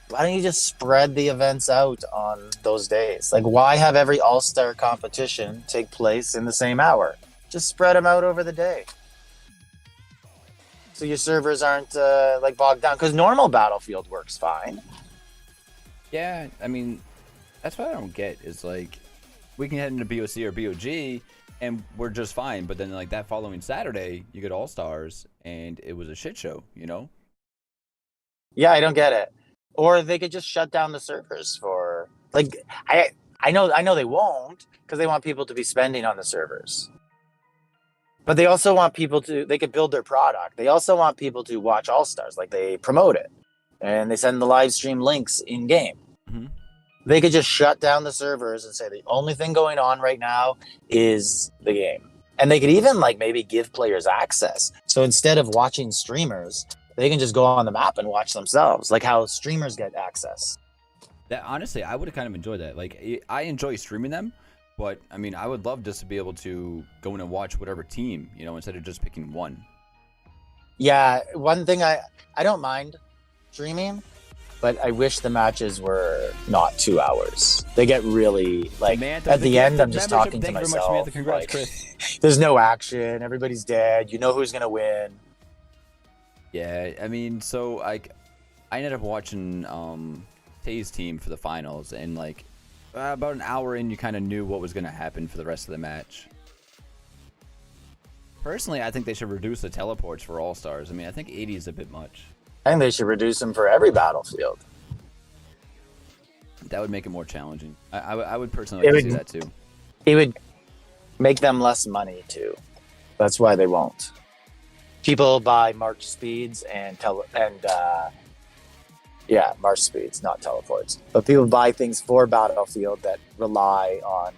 [SPEAKER 4] why don't you just spread the events out on those days? Like, why have every all-star competition take place in the same hour? Just spread them out over the day. So your servers aren't like bogged down, because normal Battlefield works fine.
[SPEAKER 2] Yeah, I mean, that's what I don't get is like we can head into BOC or BOG and we're just fine, but then like that following Saturday you get All Stars and it was a shit show, you know?
[SPEAKER 4] Yeah, I don't get it. Or they could just shut down the servers for like I know they won't, because they want people to be spending on the servers. But they also want people to, they could build their product. They also want people to watch All Stars, like they promote it and they send the live stream links in game.
[SPEAKER 2] Mhm.
[SPEAKER 4] They could just shut down the servers and say the only thing going on right now is the game. And they could even like maybe give players access. So instead of watching streamers, they can just go on the map and watch themselves, like how streamers get access.
[SPEAKER 2] That honestly, I would have kind of enjoyed that. Like, I enjoy streaming them, but I mean, I would love just to be able to go in and watch whatever team, you know, instead of just picking one.
[SPEAKER 4] Yeah, one thing I don't mind streaming, but I wish the matches were not 2 hours. They get really like
[SPEAKER 2] Samantha,
[SPEAKER 4] at the end. I'm just
[SPEAKER 2] membership.
[SPEAKER 4] talking to
[SPEAKER 2] Thank you very much,
[SPEAKER 4] myself.
[SPEAKER 2] Samantha. Congrats,
[SPEAKER 4] Like,
[SPEAKER 2] Chris.
[SPEAKER 4] there's no action. Everybody's dead. You know who's gonna win.
[SPEAKER 2] Yeah, I mean, so I ended up watching Tay's team for the finals, and like about an hour in, you kind of knew what was going to happen for the rest of the match. Personally, I think they should reduce the teleports for All Stars. I mean, I think 80 is a bit much.
[SPEAKER 4] I think they should reduce them for every battlefield.
[SPEAKER 2] That would make it more challenging. I would personally like to see that too.
[SPEAKER 4] It would make them less money too. That's why they won't. People buy march speeds and march speeds, not teleports. But people buy things for Battlefield that rely on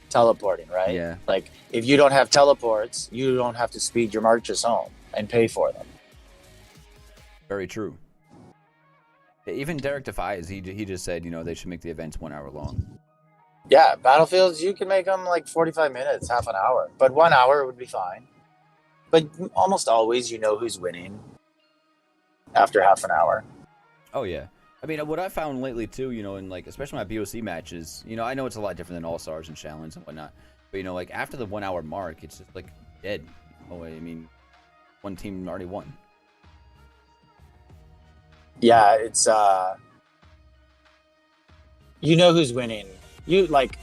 [SPEAKER 4] teleporting, right?
[SPEAKER 2] Yeah.
[SPEAKER 4] Like, if you don't have teleports, you don't have to speed your marches home and pay for them.
[SPEAKER 2] Very true. Even Derek Defies, he just said, you know, they should make the events 1 hour long.
[SPEAKER 4] Yeah, Battlefields, you can make them like 45 minutes, half an hour. But 1 hour would be fine. But almost always you know who's winning after half an hour.
[SPEAKER 2] Oh, yeah. I mean, what I found lately, too, you know, in like, especially my BOC matches, you know, I know it's a lot different than All-Stars and Challenge and whatnot. But, you know, like, after the 1 hour mark, it's just, like, dead. Oh, I mean, one team already won.
[SPEAKER 4] Yeah, it's, you know who's winning. You, like,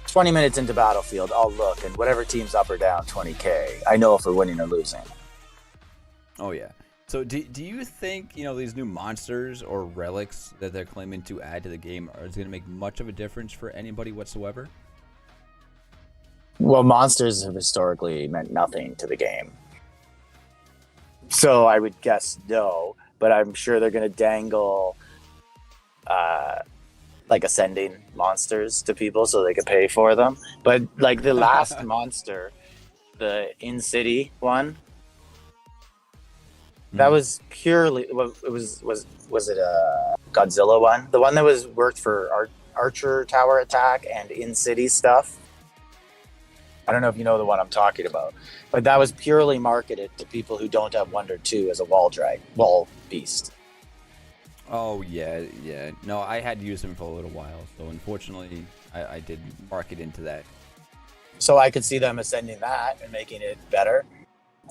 [SPEAKER 4] 20 minutes into Battlefield, I'll look, and whatever team's up or down 20K, I know if we're winning or losing.
[SPEAKER 2] Oh, yeah. So do you think, you know, these new monsters or relics that they're claiming to add to the game are going to make much of a difference for anybody whatsoever?
[SPEAKER 4] Well, monsters have historically meant nothing to the game. So I would guess no, but I'm sure they're going to dangle like ascending monsters to people so they could pay for them. But like the last monster, the in-city one, that was purely it was it a Godzilla one? The one that was worked for Archer Tower Attack and in-city stuff. I don't know if you know the one I'm talking about, but that was purely marketed to people who don't have Wonder 2 as a wall beast.
[SPEAKER 2] Oh, yeah. No, I had used them for a little while, so unfortunately, I did mark it into that.
[SPEAKER 4] So I could see them ascending that and making it better.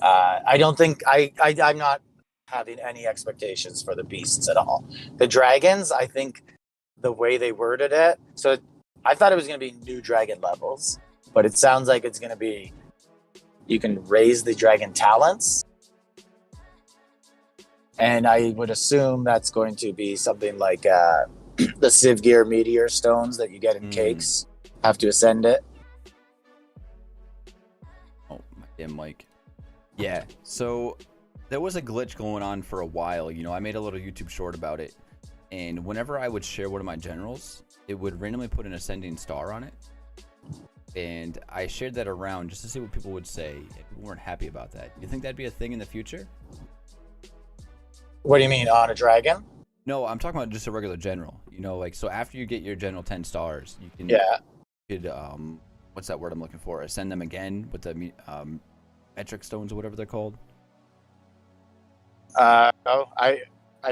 [SPEAKER 4] I don't think I'm not having any expectations for the beasts at all. The dragons, I think the way they worded it, so I thought it was going to be new dragon levels, but it sounds like it's going to be you can raise the dragon talents. And I would assume that's going to be something like the Civ Gear meteor stones that you get in cakes. Have to ascend it.
[SPEAKER 2] Oh, my damn mic. Yeah, so there was a glitch going on for a while. You know, I made a little YouTube short about it. And whenever I would share one of my generals, it would randomly put an ascending star on it. And I shared that around just to see what people would say. People weren't happy about that. You think that'd be a thing in the future?
[SPEAKER 4] What do you mean, on a dragon?
[SPEAKER 2] No, I'm talking about just a regular general. You know, like, so after you get your general 10 stars, you can, you could, what's that word I'm looking for? Ascend them again with the metric stones or whatever they're called.
[SPEAKER 4] I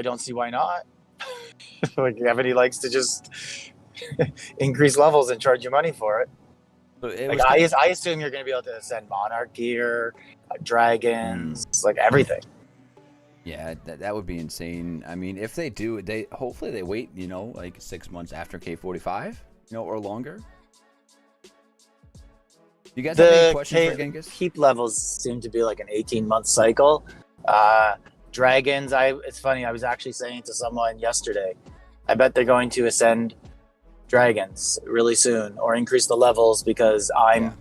[SPEAKER 4] don't see why not. Like, Evony likes to just increase levels and charge you money for it.
[SPEAKER 2] So
[SPEAKER 4] like, I assume you're going to be able to ascend monarch gear, dragons, like everything.
[SPEAKER 2] Yeah, that would be insane. I mean, if they do, hopefully they wait, you know, like 6 months after K45, you know, or longer. You guys have any questions for Genghis?
[SPEAKER 4] Keep levels seem to be like an 18-month cycle. Dragons, it's funny, I was actually saying to someone yesterday, I bet they're going to ascend dragons really soon or increase the levels because I'm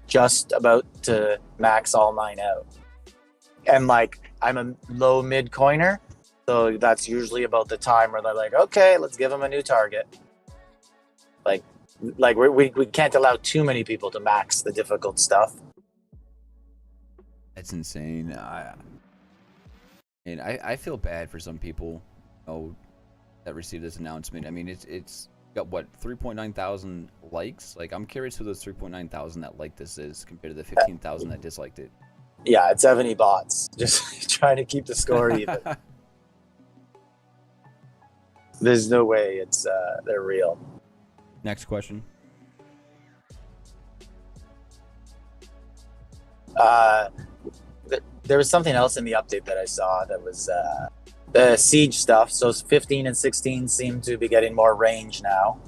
[SPEAKER 4] just about to max all mine out. And like, I'm a low mid coiner, so that's usually about the time where they're like, okay, let's give them a new target. Like we can't allow too many people to max the difficult stuff.
[SPEAKER 2] That's insane. I feel bad for some people. You know, that received this announcement. I mean, it's got what 3.9 thousand likes. Like, I'm curious who those 3.9 thousand that liked this is compared to the 15,000 that disliked it.
[SPEAKER 4] Yeah, it's Evony bots. Just trying to keep the score even. There's no way it's they're real.
[SPEAKER 2] Next question.
[SPEAKER 4] There was something else in the update that I saw that was the siege stuff. So 15 and 16 seem to be getting more range now.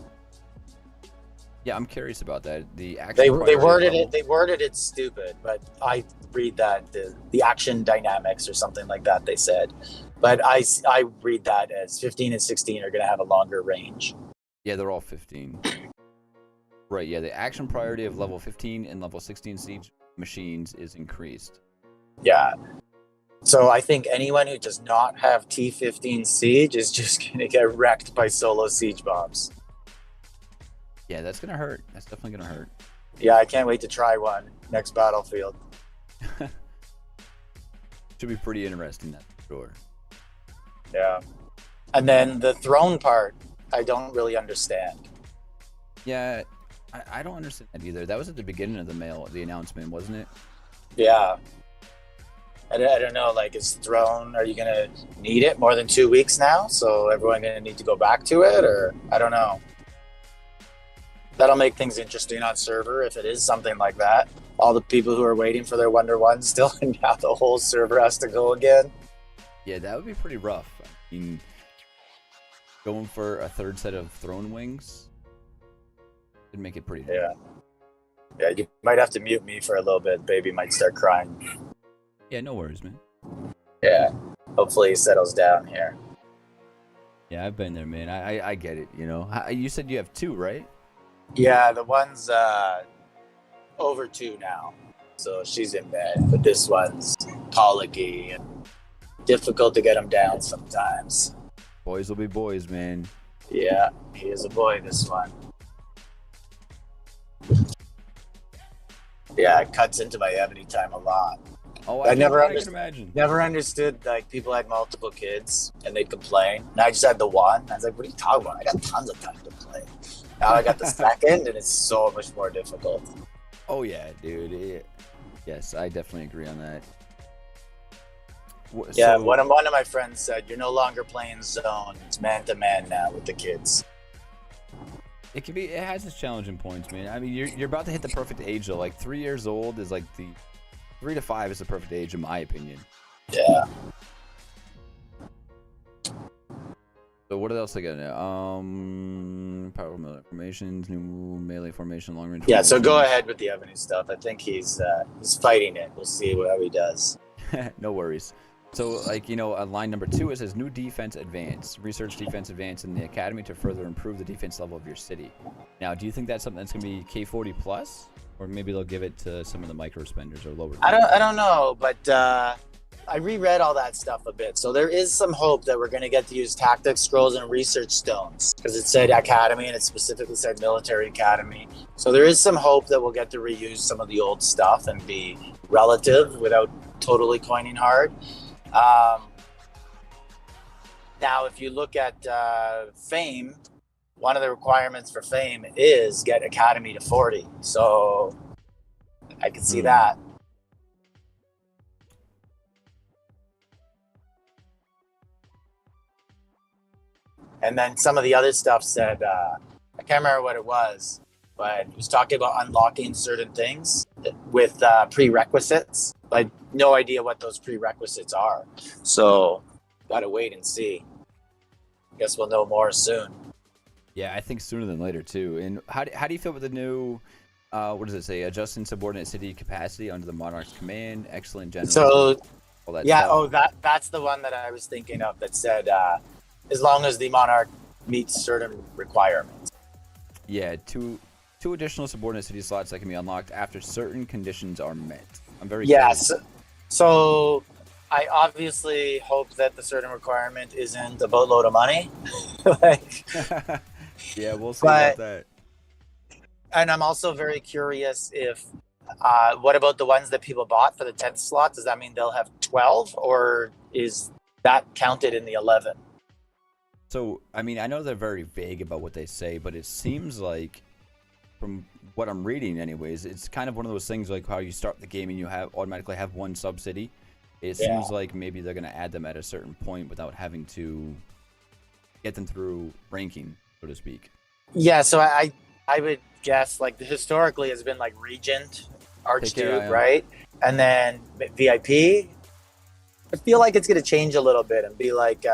[SPEAKER 2] Yeah, I'm curious about that. The action
[SPEAKER 4] They
[SPEAKER 2] priority
[SPEAKER 4] worded
[SPEAKER 2] level.
[SPEAKER 4] it. They worded it stupid, but I read that the action dynamics or something like that. They said, but I read that as 15 and 16 are going to have a longer range.
[SPEAKER 2] Yeah, they're all 15. Right. Yeah, the action priority of level 15 and level 16 siege machines is increased.
[SPEAKER 4] Yeah. So I think anyone who does not have T15 siege is just going to get wrecked by solo siege bombs.
[SPEAKER 2] Yeah, that's gonna hurt. That's definitely gonna hurt.
[SPEAKER 4] Yeah, I can't wait to try one next battlefield.
[SPEAKER 2] Should be pretty interesting, that's for sure.
[SPEAKER 4] Yeah. And then the throne part, I don't really understand.
[SPEAKER 2] Yeah, I don't understand that either. That was at the beginning of the announcement, wasn't it?
[SPEAKER 4] Yeah. I don't know, like, is throne, are you going to need it more than 2 weeks now? So everyone going to need to go back to it? Or I don't know. That'll make things interesting on server if it is something like that. All the people who are waiting for their Wonder One still, and now the whole server has to go again.
[SPEAKER 2] Yeah, that would be pretty rough. I mean, going for a third set of throne wings would make it pretty.
[SPEAKER 4] Yeah. Yeah, you might have to mute me for a little bit. Baby might start crying.
[SPEAKER 2] Yeah, no worries, man.
[SPEAKER 4] Yeah. Hopefully he settles down here.
[SPEAKER 2] Yeah, I've been there, man. I get it, you know. You said you have 2, right?
[SPEAKER 4] Yeah, the one's over 2 now. So she's in bed. But this one's colicky and difficult to get him down sometimes.
[SPEAKER 2] Boys will be boys, man.
[SPEAKER 4] Yeah, he is a boy, this one. Yeah, it cuts into my Evony time a lot.
[SPEAKER 2] Oh,
[SPEAKER 4] I never
[SPEAKER 2] can
[SPEAKER 4] understood.
[SPEAKER 2] imagine.
[SPEAKER 4] Never understood, like, people had multiple kids and they'd complain. And I just had the one. I was like, what are you talking about? I got tons of time to play. Now I got the second and it's so much more difficult.
[SPEAKER 2] Oh, yeah, dude. Yes, I definitely agree on that.
[SPEAKER 4] Yeah,
[SPEAKER 2] So-
[SPEAKER 4] one of my friends said, you're no longer playing zone. It's man-to-man now with the kids.
[SPEAKER 2] It can be. It has its challenging points, man. I mean, you're about to hit the perfect age though. Like 3 years old is like 3 to 5 is the perfect age in my opinion.
[SPEAKER 4] Yeah.
[SPEAKER 2] So what else I got now? Powerful melee formations, new melee formation, long range.
[SPEAKER 4] Yeah, so go ahead with the Evony stuff. I think he's fighting it. We'll see how he does.
[SPEAKER 2] No worries. So, like, you know, on line number 2, it says new defense advance. Research defense advance in the academy to further improve the defense level of your city. Now, do you think that's something that's going to be K40 plus? Or maybe they'll give it to some of the micro spenders or lower.
[SPEAKER 4] I don't know, but I reread all that stuff a bit. So there is some hope that we're going to get to use tactics, scrolls, and research stones. Because it said academy and it specifically said military academy. So there is some hope that we'll get to reuse some of the old stuff and be relative without totally coining hard. Now, if you look at fame, one of the requirements for fame is get academy to 40. So I can see that. And then some of the other stuff said, I can't remember what it was, but it was talking about unlocking certain things with prerequisites. I no idea what those prerequisites are. So, gotta wait and see. Guess we'll know more soon.
[SPEAKER 2] Yeah, I think sooner than later too. And how do you feel with the new, what does it say? Adjusting subordinate city capacity under the monarch's command. Excellent general.
[SPEAKER 4] So,
[SPEAKER 2] all that
[SPEAKER 4] yeah,
[SPEAKER 2] stuff.
[SPEAKER 4] that's the one that I was thinking of that said, as long as the monarch meets certain requirements.
[SPEAKER 2] Yeah, two additional subordinate city slots that can be unlocked after certain conditions are met. I'm very
[SPEAKER 4] Yes.
[SPEAKER 2] curious.
[SPEAKER 4] So I obviously hope that the certain requirement isn't a boatload of money. Like,
[SPEAKER 2] Yeah, we'll see
[SPEAKER 4] But-
[SPEAKER 2] about that.
[SPEAKER 4] and I'm also very curious if what about the ones that people bought for the 10th slot? Does that mean they'll have 12 or is that counted in the 11?
[SPEAKER 2] So, I mean, I know they're very vague about what they say, but it seems like, from what I'm reading anyways, it's kind of one of those things like how you start the game and you automatically have one sub-city. It seems like maybe they're going to add them at a certain point without having to get them through ranking, so to speak.
[SPEAKER 4] Yeah, so I would guess like historically has been like Regent, Archduke, right? And then VIP. I feel like it's going to change a little bit and be like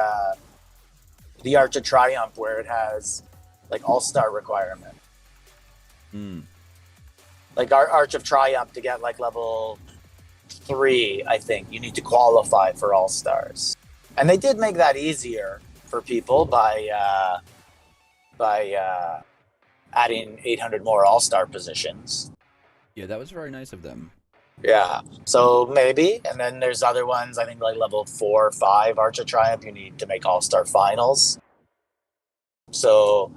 [SPEAKER 4] the Arch of Triumph, where it has like all-star requirement. Like our Arch of Triumph, to get like level 3, I think you need to qualify for all-stars. And they did make that easier for people by adding 800 more all-star positions.
[SPEAKER 2] Yeah, that was very nice of them.
[SPEAKER 4] Yeah, so maybe. And then there's other ones, I think like level 4 or 5 Arch of Triumph, you need to make all-star finals. So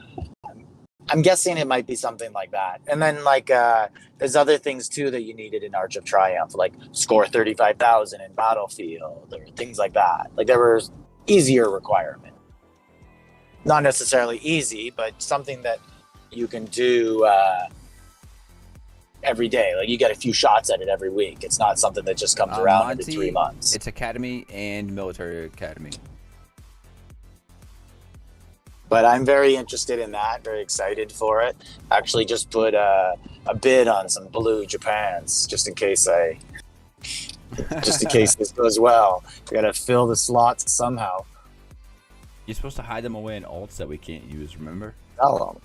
[SPEAKER 4] I'm guessing it might be something like that. And then like there's other things too that you needed in Arch of Triumph, like score 35,000 in Battlefield or things like that. Like there were easier requirements. Not necessarily easy, but something that you can do every day. Like you get a few shots at it every week. It's not something that just comes around every 3 months.
[SPEAKER 2] It's academy and military academy.
[SPEAKER 4] But I'm very interested in that, very excited for it. Actually just put a bid on some blue Japans just in case this goes well. We gotta fill the slots somehow.
[SPEAKER 2] You're supposed to hide them away in alts that we can't use, remember?
[SPEAKER 4] Oh.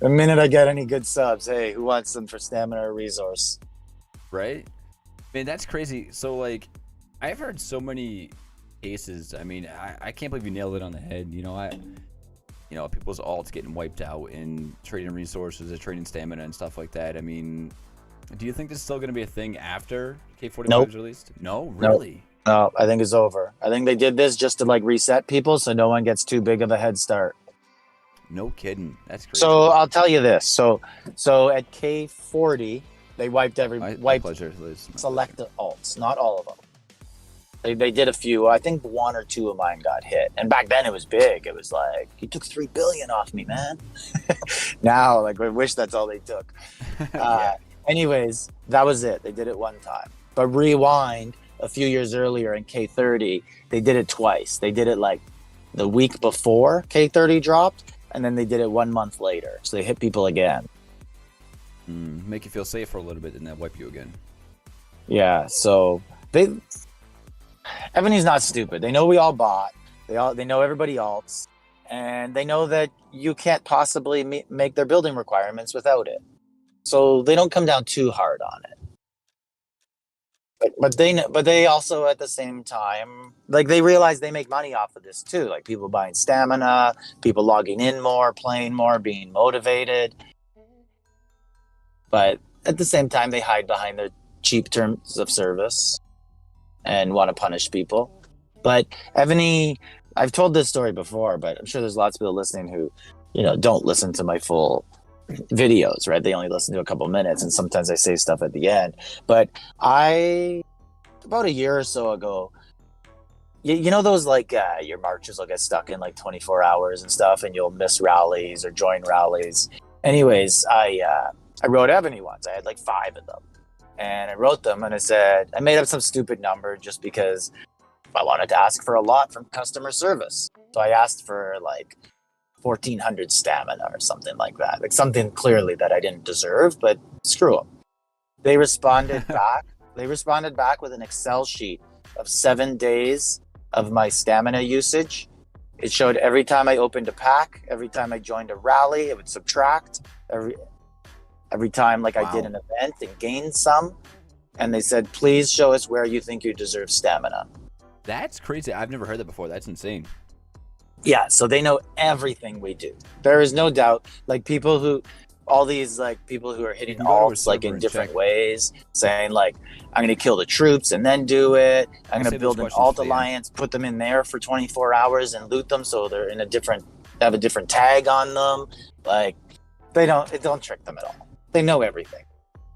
[SPEAKER 4] The minute I get any good subs, hey, who wants them for stamina or resource?
[SPEAKER 2] Right? Man, that's crazy. So, like, I've heard so many cases. I mean, I can't believe you nailed it on the head. You know, people's alts getting wiped out in trading resources or trading stamina and stuff like that. I mean, do you think this is still going to be a thing after K45 is released? No, really?
[SPEAKER 4] Nope. No, I think it's over. I think they did this just to like reset people so no one gets too big of a head start.
[SPEAKER 2] No kidding. That's crazy.
[SPEAKER 4] So I'll tell you this. So at K40, they wiped select alts, not all of them. They did a few. I think 1 or 2 of mine got hit. And back then it was big. It was like, you took 3 billion off me, man. Now, like, I wish that's all they took. Anyways, that was it. They did it one time. But rewind a few years earlier in K30, they did it twice. They did it like the week before K30 dropped, and then they did it 1 month later. So they hit people again.
[SPEAKER 2] Make you feel safe for a little bit and then wipe you again.
[SPEAKER 4] Yeah, so Evony's not stupid. They know we all bought. They know everybody alts, and they know that you can't possibly make their building requirements without it. So they don't come down too hard on it. But they also at the same time, like, they realize they make money off of this too. Like people buying stamina, people logging in more, playing more, being motivated. But at the same time, they hide behind their cheap terms of service and want to punish people. But Evony, I've told this story before, but I'm sure there's lots of people listening who, don't listen to my full videos, right? They only listen to a couple minutes, and sometimes I say stuff at the end. But about a year or so ago, you know those like your marches will get stuck in like 24 hours and stuff, and you'll miss rallies or join rallies. Anyways, I wrote Evony once. I had like 5 of them, and I wrote them, and I made up some stupid number just because I wanted to ask for a lot from customer service. So I asked for like 1,400 stamina or something like that. Like something clearly that I didn't deserve, but screw them. They responded back. They responded back with an Excel sheet of 7 days of my stamina usage. It showed every time I opened a pack, every time I joined a rally, it would subtract. Every time like I did an event and gained some. And they said, please show us where you think you deserve stamina.
[SPEAKER 2] That's crazy. I've never heard that before. That's insane.
[SPEAKER 4] Yeah, so they know everything we do. There is no doubt. Like people who are hitting alts like in different ways, saying like, I'm going to kill the troops and then do it. I'm going to build an alt alliance, put them in there for 24 hours and loot them so they're in have a different tag on them. Like it don't trick them at all. They know everything.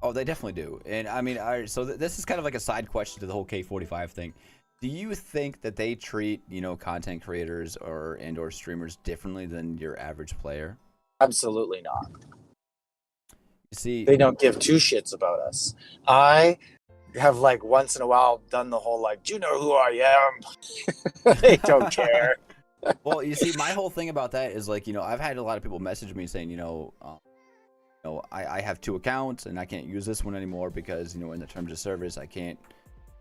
[SPEAKER 2] Oh, they definitely do. And I mean, so this is kind of like a side question to the whole K45 thing. Do you think that they treat, content creators or streamers differently than your average player?
[SPEAKER 4] Absolutely not.
[SPEAKER 2] You see,
[SPEAKER 4] They don't give two shits about us. I have like once in a while done the whole like, do you know who I am? They don't care.
[SPEAKER 2] well, you see, my whole thing about that is like, I've had a lot of people message me saying, I have 2 accounts and I can't use this one anymore because, in the terms of service, I can't,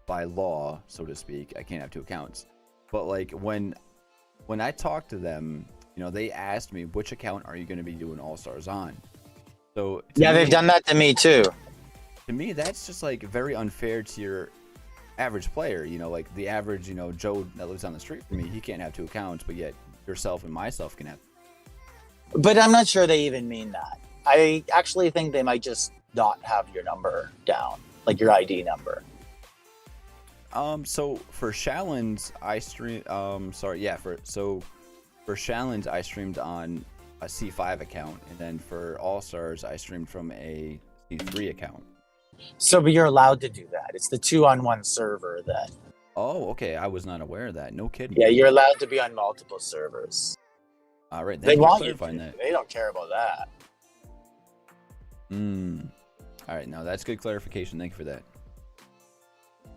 [SPEAKER 2] by law, so to speak, I can't have 2 accounts. But like when I talked to them, they asked me, which account are you going to be doing All Stars on? So
[SPEAKER 4] yeah, they've done that to me too.
[SPEAKER 2] To me, that's just like very unfair to your average player. Like the average, Joe that lives on the street from me, he can't have 2 accounts, but yet yourself and myself can have.
[SPEAKER 4] But I'm not sure they even mean that. I actually think they might just not have your number down, like your ID number.
[SPEAKER 2] So for Shallons, I stream. For Shallons, I streamed on a C5 account, and then for All Stars, I streamed from a C3 account.
[SPEAKER 4] So, but you're allowed to do that. It's the 2-on-1 server that.
[SPEAKER 2] Oh, okay. I was not aware of that. No kidding.
[SPEAKER 4] Yeah, you're allowed to be on multiple servers.
[SPEAKER 2] All right.
[SPEAKER 4] They want you to.
[SPEAKER 2] That.
[SPEAKER 4] They don't care about that.
[SPEAKER 2] All right. No, that's good clarification. Thank you for that.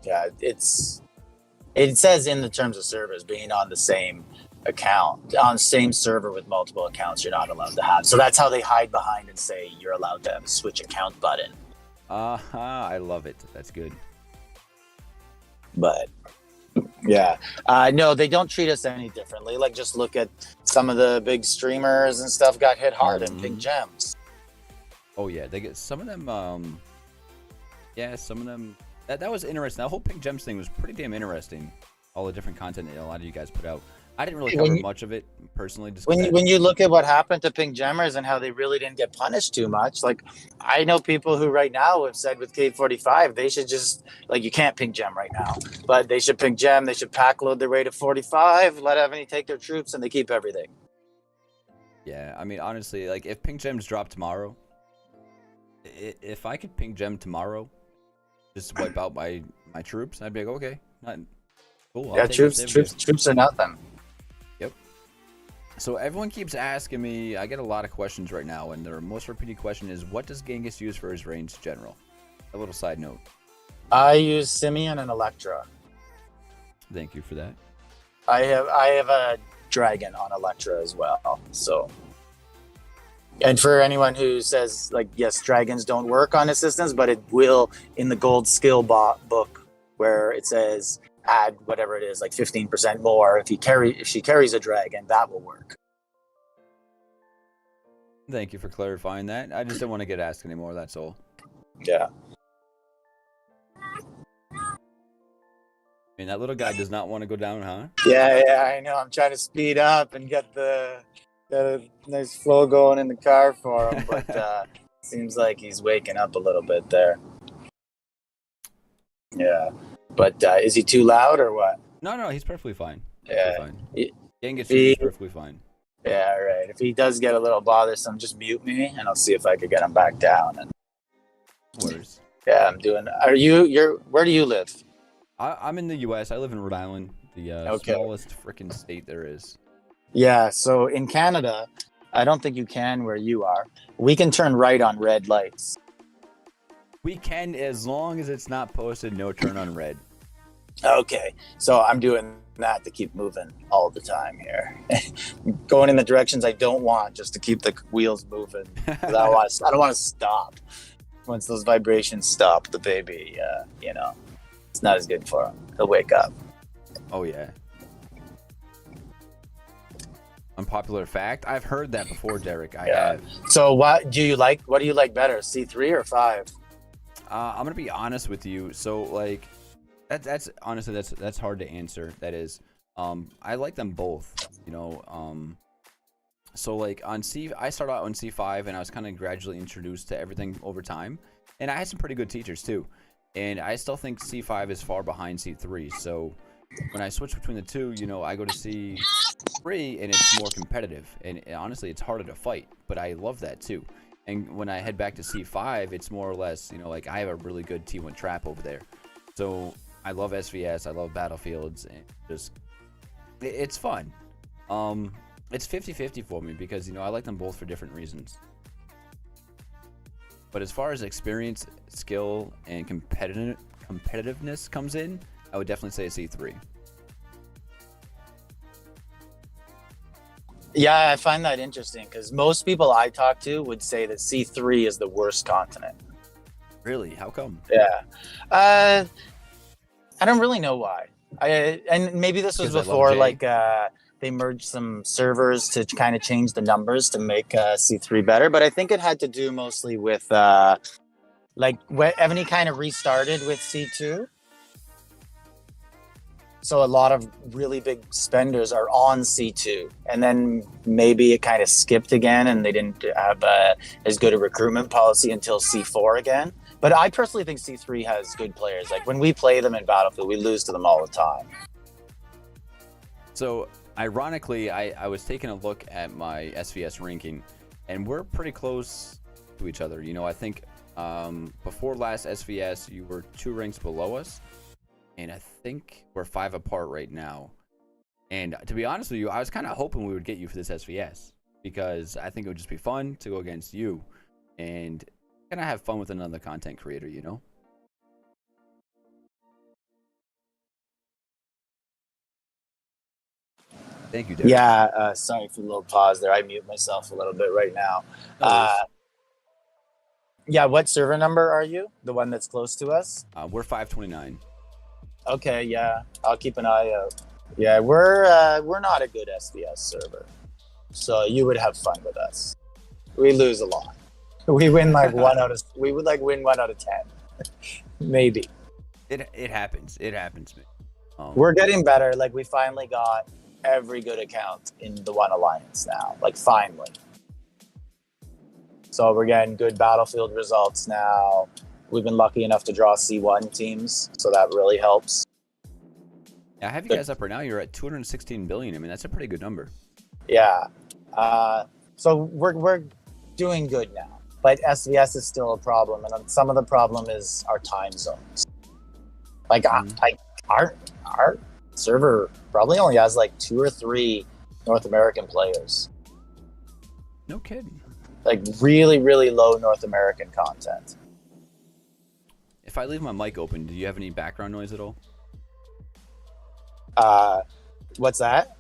[SPEAKER 4] Yeah, it says in the terms of service being on the same account, on the same server with multiple accounts, you're not allowed to have. So that's how they hide behind and say you're allowed to have a switch account button.
[SPEAKER 2] I love it. That's good.
[SPEAKER 4] But yeah, no, they don't treat us any differently. Like just look at some of the big streamers and stuff got hit hard in Big Gems.
[SPEAKER 2] Oh yeah, they get some of them. Yeah, some of them. That was interesting. That whole Pink Gems thing was pretty damn interesting. All the different content that a lot of you guys put out. I didn't really cover much of it personally. Just
[SPEAKER 4] when you look at what happened to Pink Gemmers and how they really didn't get punished too much, like I know people who right now have said with K45 they should just like you can't Pink Gem right now, but they should Pink Gem. They should pack load their way to 45, let Evony take their troops, and they keep everything.
[SPEAKER 2] Yeah, I mean honestly, like if Pink Gems drop tomorrow, if I could Pink Gem tomorrow. Just wipe out my troops. I'd be like, okay, not cool.
[SPEAKER 4] Yeah, troops are nothing.
[SPEAKER 2] Yep. So everyone keeps asking me. I get a lot of questions right now, and their most repeated question is, "What does Genghis use for his ranged general?" A little side note.
[SPEAKER 4] I use Simeon and Electra.
[SPEAKER 2] Thank you for that.
[SPEAKER 4] I have a dragon on Electra as well. So. And for anyone who says, like, yes, dragons don't work on assistants, but it will in the gold skill book where it says add whatever it is, like 15% more. If she carries a dragon, that will work.
[SPEAKER 2] Thank you for clarifying that. I just didn't want to get asked anymore, that's all.
[SPEAKER 4] Yeah.
[SPEAKER 2] I mean, that little guy does not want to go down, huh?
[SPEAKER 4] Yeah, I know. I'm trying to speed up and get a nice flow going in the car for him, but seems like he's waking up a little bit there. Yeah, but is he too loud or what?
[SPEAKER 2] No, he's perfectly fine.
[SPEAKER 4] Yeah,
[SPEAKER 2] Genghis is perfectly fine.
[SPEAKER 4] Yeah, right. If he does get a little bothersome, just mute me, and I'll see if I could get him back down. And
[SPEAKER 2] Worse.
[SPEAKER 4] yeah, I'm doing. Where do you live?
[SPEAKER 2] I'm in the U.S. I live in Rhode Island, the smallest freaking state there is.
[SPEAKER 4] Yeah, so in Canada, I don't think you can where you are. We can turn right on red lights.
[SPEAKER 2] We can, as long as it's not posted no turn on red. Okay,
[SPEAKER 4] so I'm doing that to keep moving all the time here. Going in the directions I don't want just to keep the wheels moving. I don't want to stop. Once those vibrations stop, the baby, it's not as good for him. He'll wake up.
[SPEAKER 2] Oh, yeah. Unpopular fact. I've heard that before, Derek. I have.
[SPEAKER 4] So what do you like better, C3 or 5?
[SPEAKER 2] I'm gonna be honest with you. So like, that's honestly that's hard to answer. That is, I like them both. So like I started out on C5 and I was kind of gradually introduced to everything over time, and I had some pretty good teachers too. And I still think C5 is far behind C3. So when I switch between the two, I go to C3 and it's more competitive. And honestly, it's harder to fight, but I love that too. And when I head back to C5, it's more or less, like I have a really good T1 trap over there. So I love SVS. I love Battlefields, and just it's fun. It's 50-50 for me because I like them both for different reasons. But as far as experience, skill, and competitiveness comes in, I would definitely say a C3.
[SPEAKER 4] Yeah, I find that interesting because most people I talk to would say that C3 is the worst continent.
[SPEAKER 2] Really? How come?
[SPEAKER 4] Yeah. I don't really know why. And maybe this was
[SPEAKER 2] 'Cause I love
[SPEAKER 4] before,
[SPEAKER 2] Jay.
[SPEAKER 4] like, they merged some servers to kind of change the numbers to make C3 better. But I think it had to do mostly with, like, Evony kind of restarted with C2. So a lot of really big spenders are on C2. And then maybe it kind of skipped again and they didn't have as good a recruitment policy until C4 again. But I personally think C3 has good players. Like when we play them in Battlefield, we lose to them all the time.
[SPEAKER 2] So, ironically, I was taking a look at my SVS ranking, and we're pretty close to each other. I think before last SVS, you were 2 ranks below us, and I think we're 5 apart right now. And to be honest with you, I was kind of hoping we would get you for this SVS because I think it would just be fun to go against you and kind of have fun with another content creator, Thank you, Derek.
[SPEAKER 4] Yeah, sorry for the little pause there. I mute myself a little bit right now.
[SPEAKER 2] No worries.
[SPEAKER 4] Yeah, what server number are you? The one that's close to us?
[SPEAKER 2] We're 529.
[SPEAKER 4] Okay, yeah, I'll keep an eye out. Yeah, we're not a good SVS server, so you would have fun with us. We lose a lot. We win like we would like win 1 out of 10, maybe.
[SPEAKER 2] It happens. It happens, man.
[SPEAKER 4] We're getting better. Like we finally got every good account in the One Alliance now. Like finally. So we're getting good Battlefield results now. We've been lucky enough to draw C1 teams, so that really helps.
[SPEAKER 2] I have you guys up right now. You're at 216 billion. I mean, that's a pretty good number.
[SPEAKER 4] Yeah. So we're doing good now. But SVS is still a problem, and some of the problem is our time zones. Like, our server probably only has like 2 or 3 North American players.
[SPEAKER 2] No kidding.
[SPEAKER 4] Like really, really low North American content.
[SPEAKER 2] If I leave my mic open, do you have any background noise at all?
[SPEAKER 4] What's that?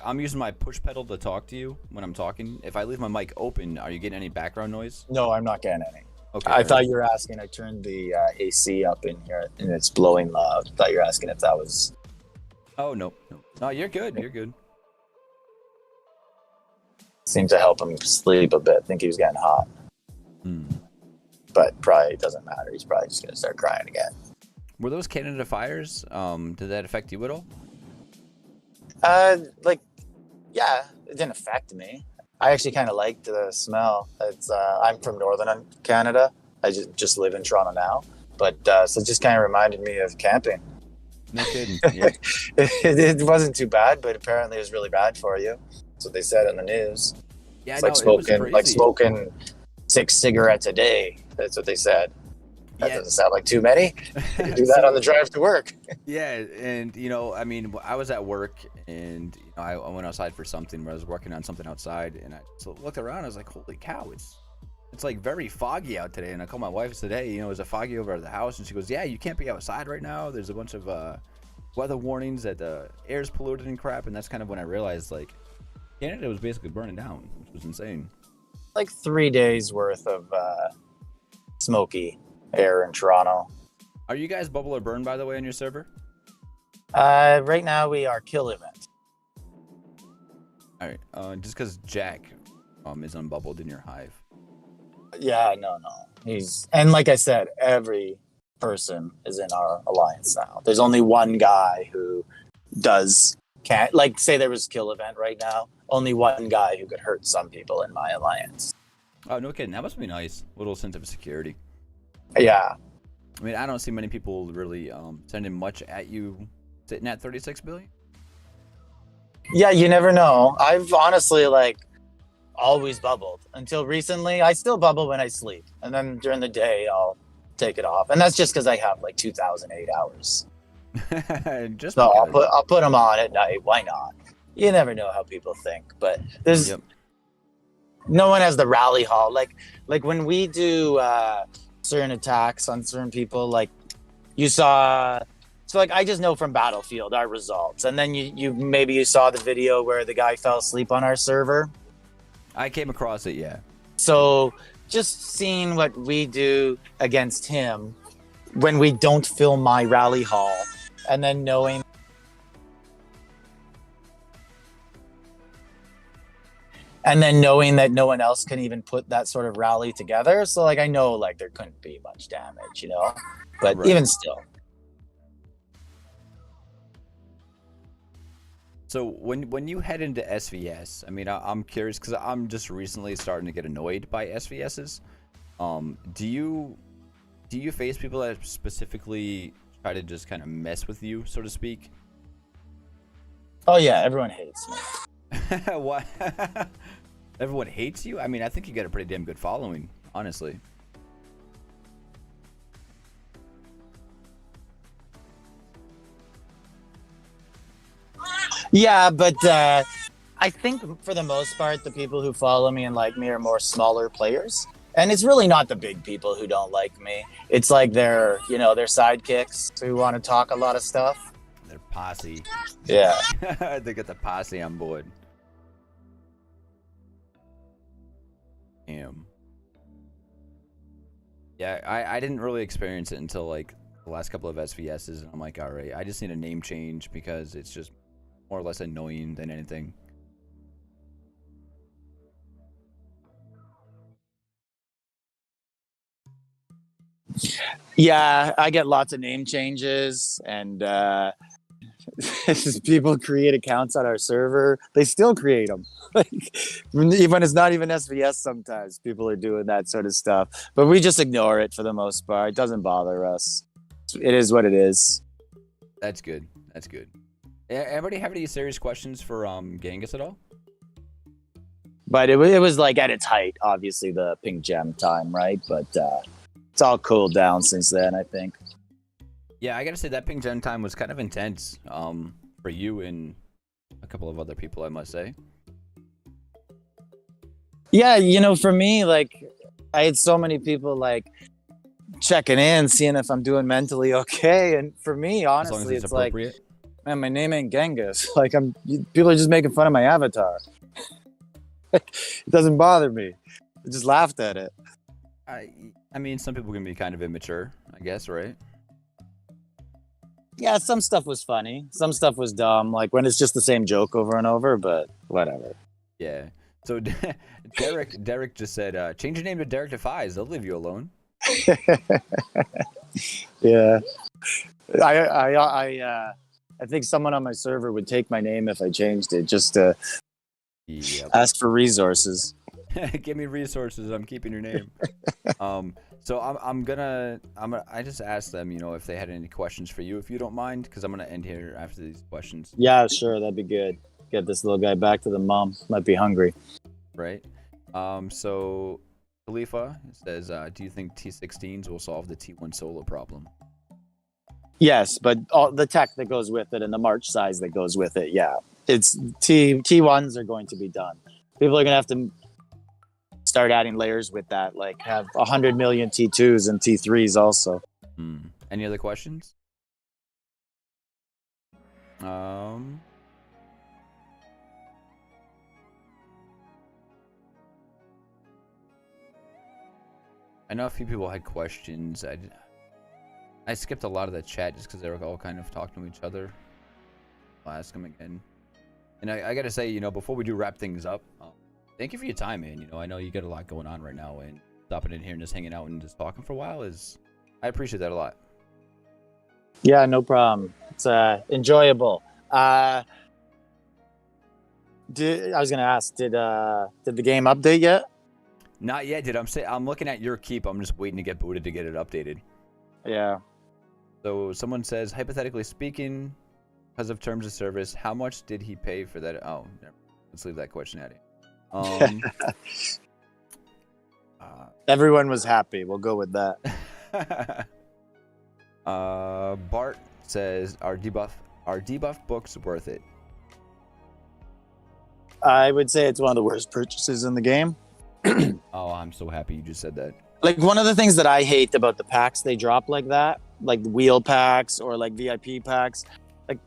[SPEAKER 2] I'm using my push pedal to talk to you when I'm talking. If I leave my mic open, are you getting any background noise?
[SPEAKER 4] No, I'm not getting any.
[SPEAKER 2] Okay.
[SPEAKER 4] I thought you were asking. I turned the AC up in here and it's blowing loud. I thought you were asking if that was.
[SPEAKER 2] Oh no. No, you're good. You're good.
[SPEAKER 4] Seemed to help him sleep a bit. I think he was getting hot. But probably doesn't matter. He's probably just gonna start crying again.
[SPEAKER 2] Were those Canada fires? Did that affect you at all?
[SPEAKER 4] Yeah, it didn't affect me. I actually kind of liked the smell. I'm from Northern Canada. I just live in Toronto now, but so it just kind of reminded me of camping.
[SPEAKER 2] No kidding. Yeah.
[SPEAKER 4] It wasn't too bad, but apparently it was really bad for you. That's what they said in the news.
[SPEAKER 2] Yeah,
[SPEAKER 4] It's
[SPEAKER 2] no,
[SPEAKER 4] like
[SPEAKER 2] it was
[SPEAKER 4] smoking,
[SPEAKER 2] crazy.
[SPEAKER 4] 6 cigarettes a day. That's what they said. That
[SPEAKER 2] Yeah.
[SPEAKER 4] doesn't sound like too many. You can do that on the drive to work.
[SPEAKER 2] Yeah, and I mean, I was at work, and I went outside for something. Where I was working on something outside, and I looked around. I was like, "Holy cow! It's like very foggy out today." And I called my wife today. Is it foggy over at the house? And she goes, "Yeah, you can't be outside right now. There's a bunch of weather warnings that the air's polluted and crap." And that's kind of when I realized like Canada was basically burning down, which was insane.
[SPEAKER 4] Like 3 days worth of smoky air in Toronto.
[SPEAKER 2] Are you guys bubble or burn, by the way, on your server?
[SPEAKER 4] Right now we are kill event.
[SPEAKER 2] All right, just because Jack is unbubbled in your hive.
[SPEAKER 4] Yeah, no. And like I said, every person is in our alliance now. There's only one guy who can't, like, say there was kill event right now. Only one guy who could hurt some people in my alliance.
[SPEAKER 2] Oh, no kidding. That must be nice. Little sense of security.
[SPEAKER 4] Yeah.
[SPEAKER 2] I mean, I don't see many people really sending much at you sitting at 36 billion.
[SPEAKER 4] Yeah, you never know. I've honestly always bubbled until recently. I still bubble when I sleep, and then during the day I'll take it off, and that's just because I have like 2008 hours.
[SPEAKER 2] Just
[SPEAKER 4] So
[SPEAKER 2] because.
[SPEAKER 4] I'll put them on at night. Why not? You never know how people think, but there's
[SPEAKER 2] Yep.
[SPEAKER 4] no one has the rally hall like when we do certain attacks on certain people. Like you saw, so like I just know from Battlefield our results, and then you saw the video where the guy fell asleep on our server.
[SPEAKER 2] I came across it, yeah.
[SPEAKER 4] So just seeing what we do against him when we don't fill my rally hall, and then knowing that no one else can even put that sort of rally together. So like I know like there couldn't be much damage, but
[SPEAKER 2] Right.
[SPEAKER 4] even still.
[SPEAKER 2] So when you head into SVS, I mean, I'm curious because I'm just recently starting to get annoyed by SVSs. Do you face people that specifically try to just kind of mess with you, so to speak?
[SPEAKER 4] Oh yeah, everyone hates me.
[SPEAKER 2] What? Everyone hates you? I mean, I think you got a pretty damn good following, honestly.
[SPEAKER 4] Yeah, but I think for the most part, the people who follow me and like me are more smaller players. And it's really not the big people who don't like me. It's like their sidekicks who want to talk a lot of stuff.
[SPEAKER 2] Their posse.
[SPEAKER 4] Yeah.
[SPEAKER 2] They get the posse on board. Damn. Yeah, I didn't really experience it until like the last couple of SVSs, and I'm like, all right, I just need a name change because it's just more or less annoying than anything.
[SPEAKER 4] Yeah, I get lots of name changes, and people create accounts on our server. They still create them. Like, even it's not even SVS, sometimes people are doing that sort of stuff. But we just ignore it for the most part. It doesn't bother us. It is what it is.
[SPEAKER 2] That's good. That's good. Anybody have any serious questions for Genghis at all?
[SPEAKER 4] But it was like at its height, obviously the pink gem time, right? But it's all cooled down since then, I think.
[SPEAKER 2] Yeah, I gotta say that pink gem time was kind of intense for you and a couple of other people, I must say.
[SPEAKER 4] Yeah, for me, like I had so many people like checking in, seeing if I'm doing mentally okay. And for me,
[SPEAKER 2] As long as
[SPEAKER 4] honestly,
[SPEAKER 2] it's
[SPEAKER 4] it's like,
[SPEAKER 2] appropriate.
[SPEAKER 4] man, my name ain't Genghis. Like people are just making fun of my avatar. It doesn't bother me. I just laughed at it.
[SPEAKER 2] I mean, some people can be kind of immature, I guess, right?
[SPEAKER 4] Yeah, some stuff was funny. Some stuff was dumb, like when it's just the same joke over and over, but whatever.
[SPEAKER 2] Yeah. So Derek just said, change your name to Derek Defies. They'll leave you alone.
[SPEAKER 4] Yeah. I think someone on my server would take my name if I changed it, just to ask for resources.
[SPEAKER 2] Give me resources. I'm keeping your name. So I just asked them, if they had any questions for you, if you don't mind, because I'm gonna end here after these questions.
[SPEAKER 4] Yeah, sure, that'd be good. Get this little guy back to the mom. Might be hungry.
[SPEAKER 2] Right. So Khalifa says, do you think T16s will solve the T1 solo problem?
[SPEAKER 4] Yes, but all the tech that goes with it and the march size that goes with it, yeah. It's T1s are going to be done. People are gonna have to start adding layers with that, like have 100 million T2s and T3s also.
[SPEAKER 2] Any other questions? I know a few people had questions. I skipped a lot of the chat just because they were all kind of talking to each other. I'll ask them again. And I gotta say, before we do wrap things up, thank you for your time, man. I know you got a lot going on right now, and stopping in here and just hanging out and just talking for a while I appreciate that a lot.
[SPEAKER 4] Yeah, no problem. It's enjoyable. I was gonna ask, did the game update yet?
[SPEAKER 2] Not yet, dude. I'm looking at your keep. I'm just waiting to get booted to get it updated.
[SPEAKER 4] Yeah.
[SPEAKER 2] So someone says, hypothetically speaking, because of terms of service, how much did he pay for that? Oh, let's leave that question at it.
[SPEAKER 4] Everyone was happy. We'll go with that.
[SPEAKER 2] Bart says, are debuff books worth it?
[SPEAKER 4] I would say it's one of the worst purchases in the game.
[SPEAKER 2] Oh, I'm so happy you just said that.
[SPEAKER 4] Like, one of the things that I hate about the packs they drop like that, like wheel packs or like VIP packs, like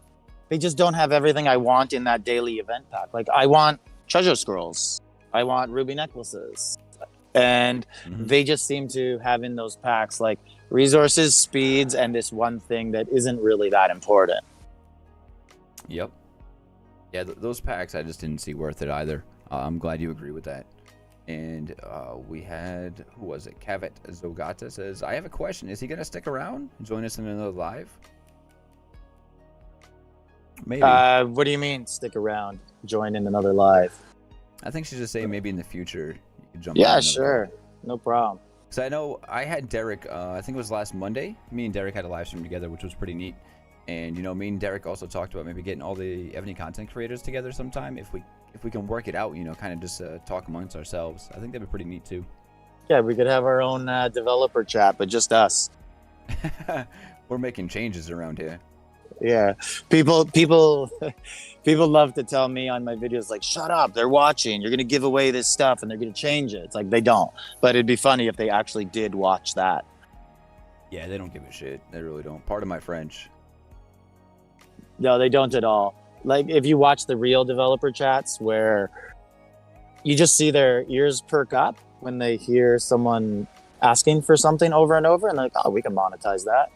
[SPEAKER 4] they just don't have everything I want in that daily event pack. Like, I want treasure scrolls, I want ruby necklaces, and they just seem to have in those packs like resources, speeds, and this one thing that isn't really that important.
[SPEAKER 2] Yep. Yeah, those packs I just didn't see worth it either. I'm glad you agree with that. And we had, who was it? Kavet Zogata says, I have a question. Is he going to stick around and join us in another live? Maybe.
[SPEAKER 4] What do you mean, stick around, join in another live?
[SPEAKER 2] I think she's just saying maybe in the future you could jump on
[SPEAKER 4] Yeah,
[SPEAKER 2] another
[SPEAKER 4] sure.
[SPEAKER 2] live.
[SPEAKER 4] No problem.
[SPEAKER 2] So I know I had Derek, I think it was last Monday. Me and Derek had a live stream together, which was pretty neat. And, you know, me and Derek also talked about maybe getting all the Evony content creators together sometime if we can work it out, you know, kind of just talk amongst ourselves. I think that'd be pretty neat too.
[SPEAKER 4] Yeah, we could have our own developer chat, but just us.
[SPEAKER 2] We're making changes around here.
[SPEAKER 4] Yeah, people love to tell me on my videos like, "Shut up! They're watching. You're gonna give away this stuff, and they're gonna change it." It's like they don't, but it'd be funny if they actually did watch that.
[SPEAKER 2] Yeah, they don't give a shit. They really don't. Pardon my French.
[SPEAKER 4] No, they don't at all. Like, if you watch the real developer chats where you just see their ears perk up when they hear someone asking for something over and over, and they're like, "Oh, we can monetize that."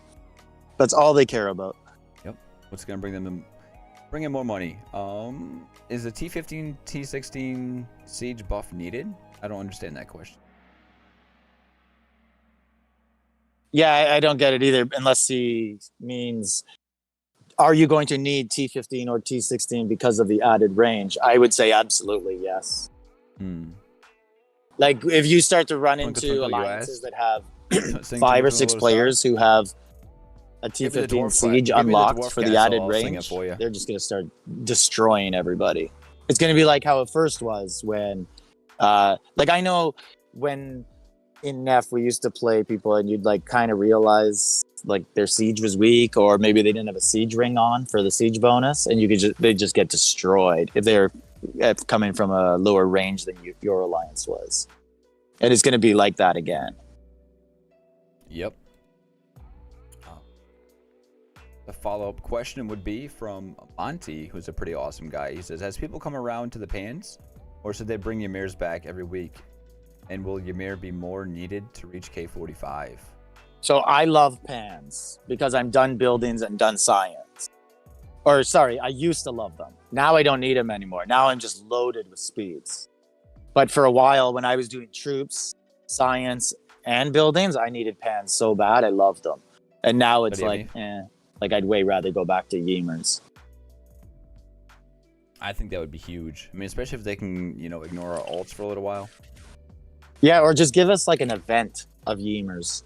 [SPEAKER 4] That's all they care about.
[SPEAKER 2] Yep. What's gonna bring in more money? Is the T15 T16 siege buff needed? I don't understand that question.
[SPEAKER 4] Yeah, I don't get it either, unless he means, are you going to need T15 or T16 because of the added range? I would say absolutely yes. Like, if you start to run into alliances that have 5 or 6 players who have a T15 siege unlocked for the added range, they're just going to start destroying everybody. It's going to be like how it first was when, like, I know when in Nef we used to play people and you'd like kind of realize like their siege was weak, or maybe they didn't have a siege ring on for the siege bonus, and they just get destroyed if they're coming from a lower range than your alliance was. And it's going to be like that again.
[SPEAKER 2] Yep. The follow-up question would be from Monty, who's a pretty awesome guy. He says, has people come around to the pans, or should they bring Ymir's back every week? And will Ymir be more needed to reach K45?
[SPEAKER 4] So I love pans because I'm done buildings and done science. Or sorry, I used to love them. Now I don't need them anymore. Now I'm just loaded with speeds. But for a while, when I was doing troops, science, and buildings, I needed pans so bad. I loved them. And now it's like, like I'd way rather go back to Ymir's.
[SPEAKER 2] I think that would be huge. I mean, especially if they can, you know, ignore our ults for a little while.
[SPEAKER 4] Yeah, or just give us like an event of Ymir's.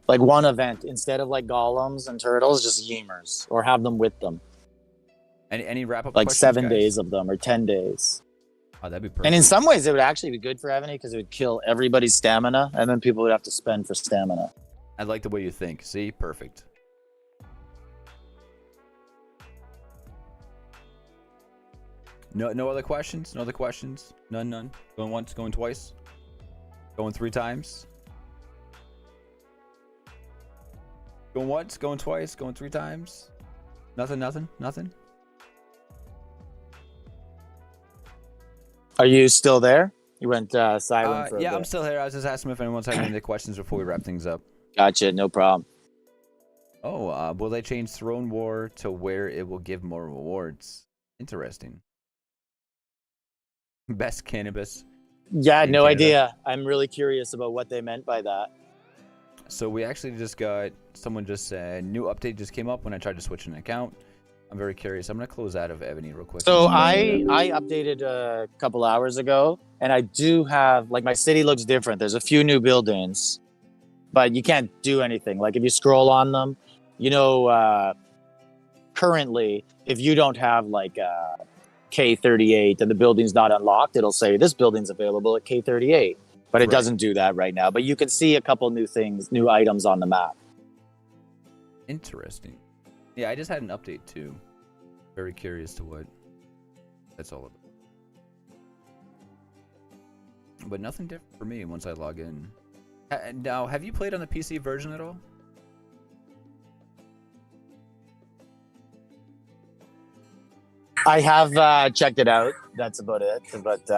[SPEAKER 4] Like one event instead of like golems and turtles, just Ymir's, or have them with them.
[SPEAKER 2] Any wrap up?
[SPEAKER 4] Like 7 days of them or 10 days.
[SPEAKER 2] Oh, that'd be perfect.
[SPEAKER 4] And in some ways, it would actually be good for Evony because it would kill everybody's stamina, and then people would have to spend for stamina.
[SPEAKER 2] I like the way you think. See, perfect. No other questions? No other questions? None. Going once, going twice? Going 3 times? Going once, going twice, going 3 times? Nothing?
[SPEAKER 4] Are you still there? You went silent for a bit.
[SPEAKER 2] I'm still here. I was just asking if anyone's having any questions before we wrap things up.
[SPEAKER 4] Gotcha, no problem.
[SPEAKER 2] Oh, will they change Throne War to where it will give more rewards? Interesting. Best cannabis.
[SPEAKER 4] Yeah, no
[SPEAKER 2] Canada.
[SPEAKER 4] idea. I'm really curious about what they meant by that.
[SPEAKER 2] So we actually just got, someone just said, new update just came up when I tried to switch an account. I'm very curious. I'm going to close out of Evony real quick.
[SPEAKER 4] So I updated a couple hours ago, and I do have, like, my city looks different. There's a few new buildings, but you can't do anything. Like, if you scroll on them, you know, currently, if you don't have, like, K38 and the building's not unlocked, it'll say this building's available at K38. but it
[SPEAKER 2] Right.
[SPEAKER 4] doesn't do that right now. But you can see a couple new things, new items on the map.
[SPEAKER 2] Interesting. Yeah, I just had an update too. Very curious to what that's all about. But nothing different for me once I log in. Now, have you played on the PC version at all?
[SPEAKER 4] I have checked it out. That's about it. But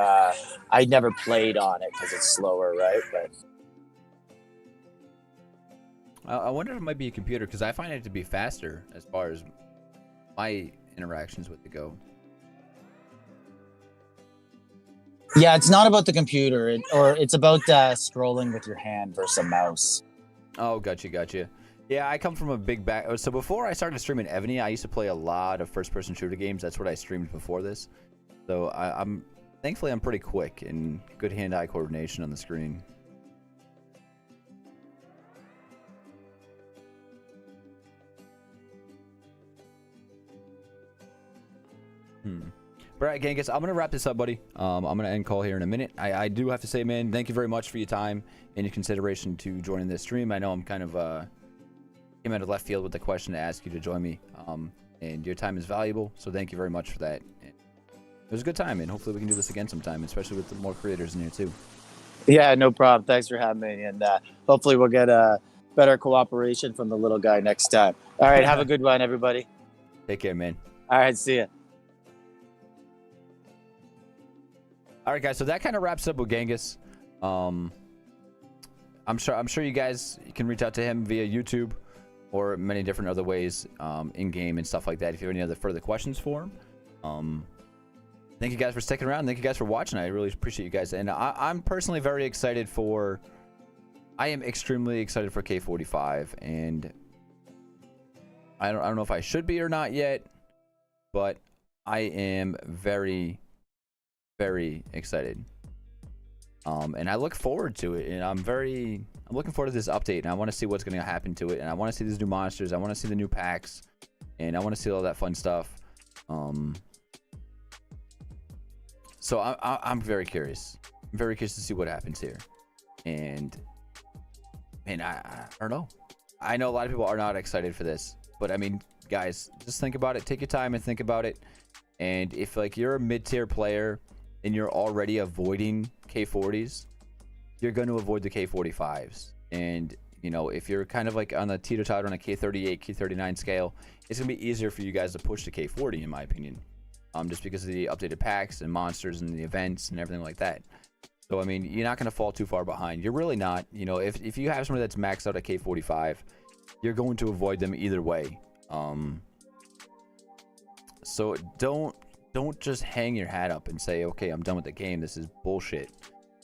[SPEAKER 4] I never played on it because it's slower, right? But
[SPEAKER 2] I wonder if it might be a computer, because I find it to be faster as far as my interactions with it go.
[SPEAKER 4] yeah, it's not about the computer, it's about scrolling with your hand versus a mouse.
[SPEAKER 2] Oh, gotcha. Yeah, I come from a big back. So before I started streaming Evony, I used to play a lot of first-person shooter games. That's what I streamed before this. So I'm thankfully I'm pretty quick and good hand-eye coordination on the screen. All right, Genghis, I'm gonna wrap this up, buddy. I'm gonna end call here in a minute. I do have to say, man, thank you very much for your time and your consideration to joining this stream. I know I'm kind of came out of left field with the question to ask you to join me, and your time is valuable, so thank you very much for that. It was a good time, and hopefully we can do this again sometime, especially with more creators in here too.
[SPEAKER 4] Yeah, no problem. Thanks for having me, and hopefully we'll get a better cooperation from the little guy next time. All right, have a good one, everybody.
[SPEAKER 2] Take care, man.
[SPEAKER 4] All right, see ya.
[SPEAKER 2] All right, guys. So that kind of wraps up with Genghis. I'm sure you guys can reach out to him via YouTube or many different other ways in game and stuff like that. If you have any other further questions for him, thank you guys for sticking around. Thank you guys for watching. I really appreciate you guys, and I'm personally very excited for. I am extremely excited for K45, and I don't know if I should be or not yet, but I am very excited, and I look forward to it, and I'm looking forward to this update, and I want to see what's going to happen to it, and I want to see these new monsters, I want to see the new packs, and I want to see all that fun stuff. So I'm very curious. I'm very curious to see what happens here, and I don't know. I know a lot of people are not excited for this, but I mean, guys, just think about it. Take your time and think about it. And if like you're a mid-tier player and you're already avoiding K40s, you're going to avoid the K45s. And you know, if you're kind of like on the teeter-totter on a K38, K39 scale, it's gonna be easier for you guys to push to K40, in my opinion, just because of the updated packs and monsters and the events and everything like that. So I mean, you're not gonna fall too far behind. You're really not. You know, if you have somebody that's maxed out at K45, you're going to avoid them either way. So don't just hang your hat up and say, okay, I'm done with the game. This is bullshit.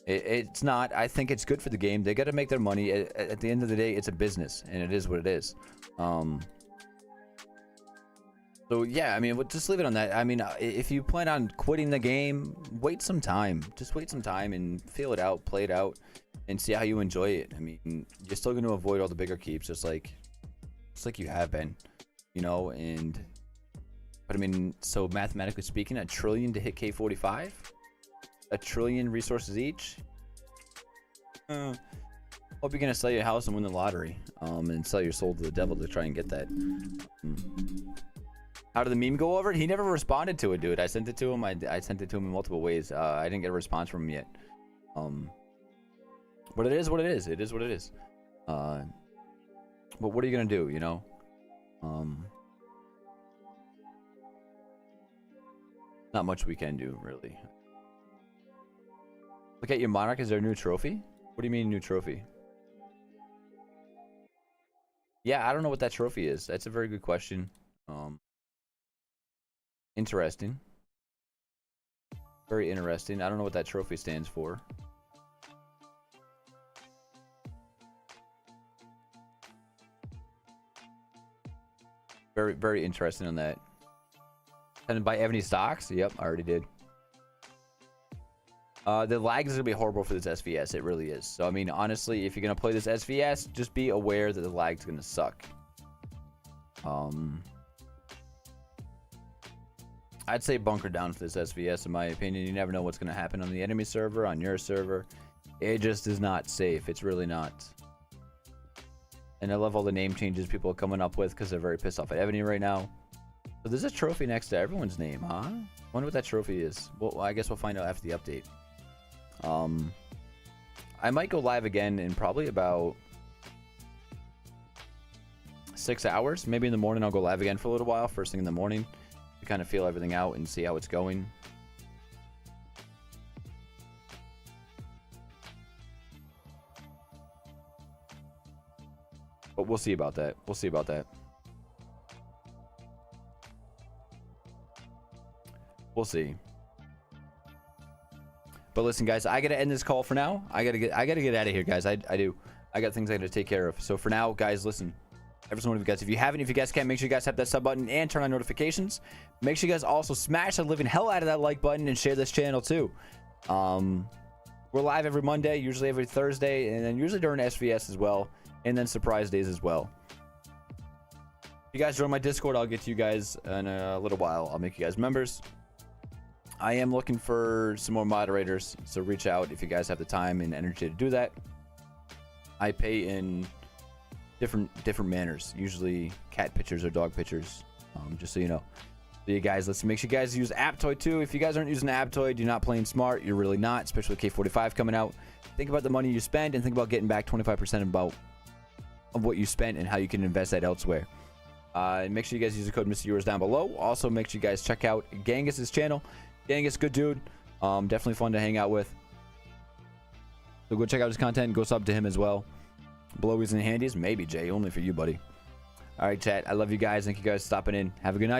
[SPEAKER 2] It's not. I think it's good for the game. They got to make their money. At the end of the day, it's a business, and it is what it is. So yeah, I mean, just leave it on that. I mean, if you plan on quitting the game, wait some time. Just wait some time and feel it out, play it out, and see how you enjoy it. I mean, you're still going to avoid all the bigger keeps, just like you have been, you know. But I mean, so mathematically speaking, 1 trillion to hit K45, 1 trillion resources each. Hope you're gonna sell your house and win the lottery, and sell your soul to the devil to try and get that. How did the meme go over? He never responded to it, dude. I sent it to him. I sent it to him in multiple ways. I didn't get a response from him yet. But it is what it is. It is what it is. But what are you gonna do? You know. Not much we can do, really. Look at your monarch. Is there a new trophy? What do you mean new trophy? Yeah, I don't know what that trophy is. That's a very good question. Interesting. Very interesting. I don't know what that trophy stands for. Very interesting on that. And buy Evony stocks? Yep, I already did. The lag is going to be horrible for this SVS. It really is. So, I mean, honestly, if you're going to play this SVS, just be aware that the lag's going to suck. I'd say bunker down for this SVS, in my opinion. You never know what's going to happen on the enemy server, on your server. It just is not safe. It's really not. And I love all the name changes people are coming up with because they're very pissed off at Evony right now. So there's a trophy next to everyone's name, huh? Wonder what that trophy is. Well, I guess we'll find out after the update. I might go live again in probably about 6 hours. Maybe in the morning I'll go live again for a little while, first thing in the morning, to kind of feel everything out and see how it's going. But we'll see about that. We'll see about that. We'll see. But listen, guys, I gotta end this call for now. I gotta get out of here, guys. I do. I got things I gotta take care of. So for now, guys, listen. Every single one of you guys, if you guys can, make sure you guys hit that sub button and turn on notifications. Make sure you guys also smash the living hell out of that like button and share this channel too. We're live every Monday, usually every Thursday, and then usually during SVS as well, and then surprise days as well. If you guys join my Discord, I'll get to you guys in a little while. I'll make you guys members. I am looking for some more moderators, so reach out if you guys have the time and energy to do that. I pay in different manners, usually cat pictures or dog pictures, just so you know. So you guys, let's make sure you guys use Aptoid too. If you guys aren't using Aptoid, you're not playing smart. You're really not, especially with K45 coming out. Think about the money you spend and think about getting back 25% of what you spent and how you can invest that elsewhere. And make sure you guys use the code Mr. Yours down below. Also, make sure you guys check out Genghis' channel. Genghis, good dude. Definitely fun to hang out with. So go check out his content. Go sub to him as well. Blowies and handies, maybe Jay, only for you, buddy. All right, chat. I love you guys. Thank you guys for stopping in. Have a good night.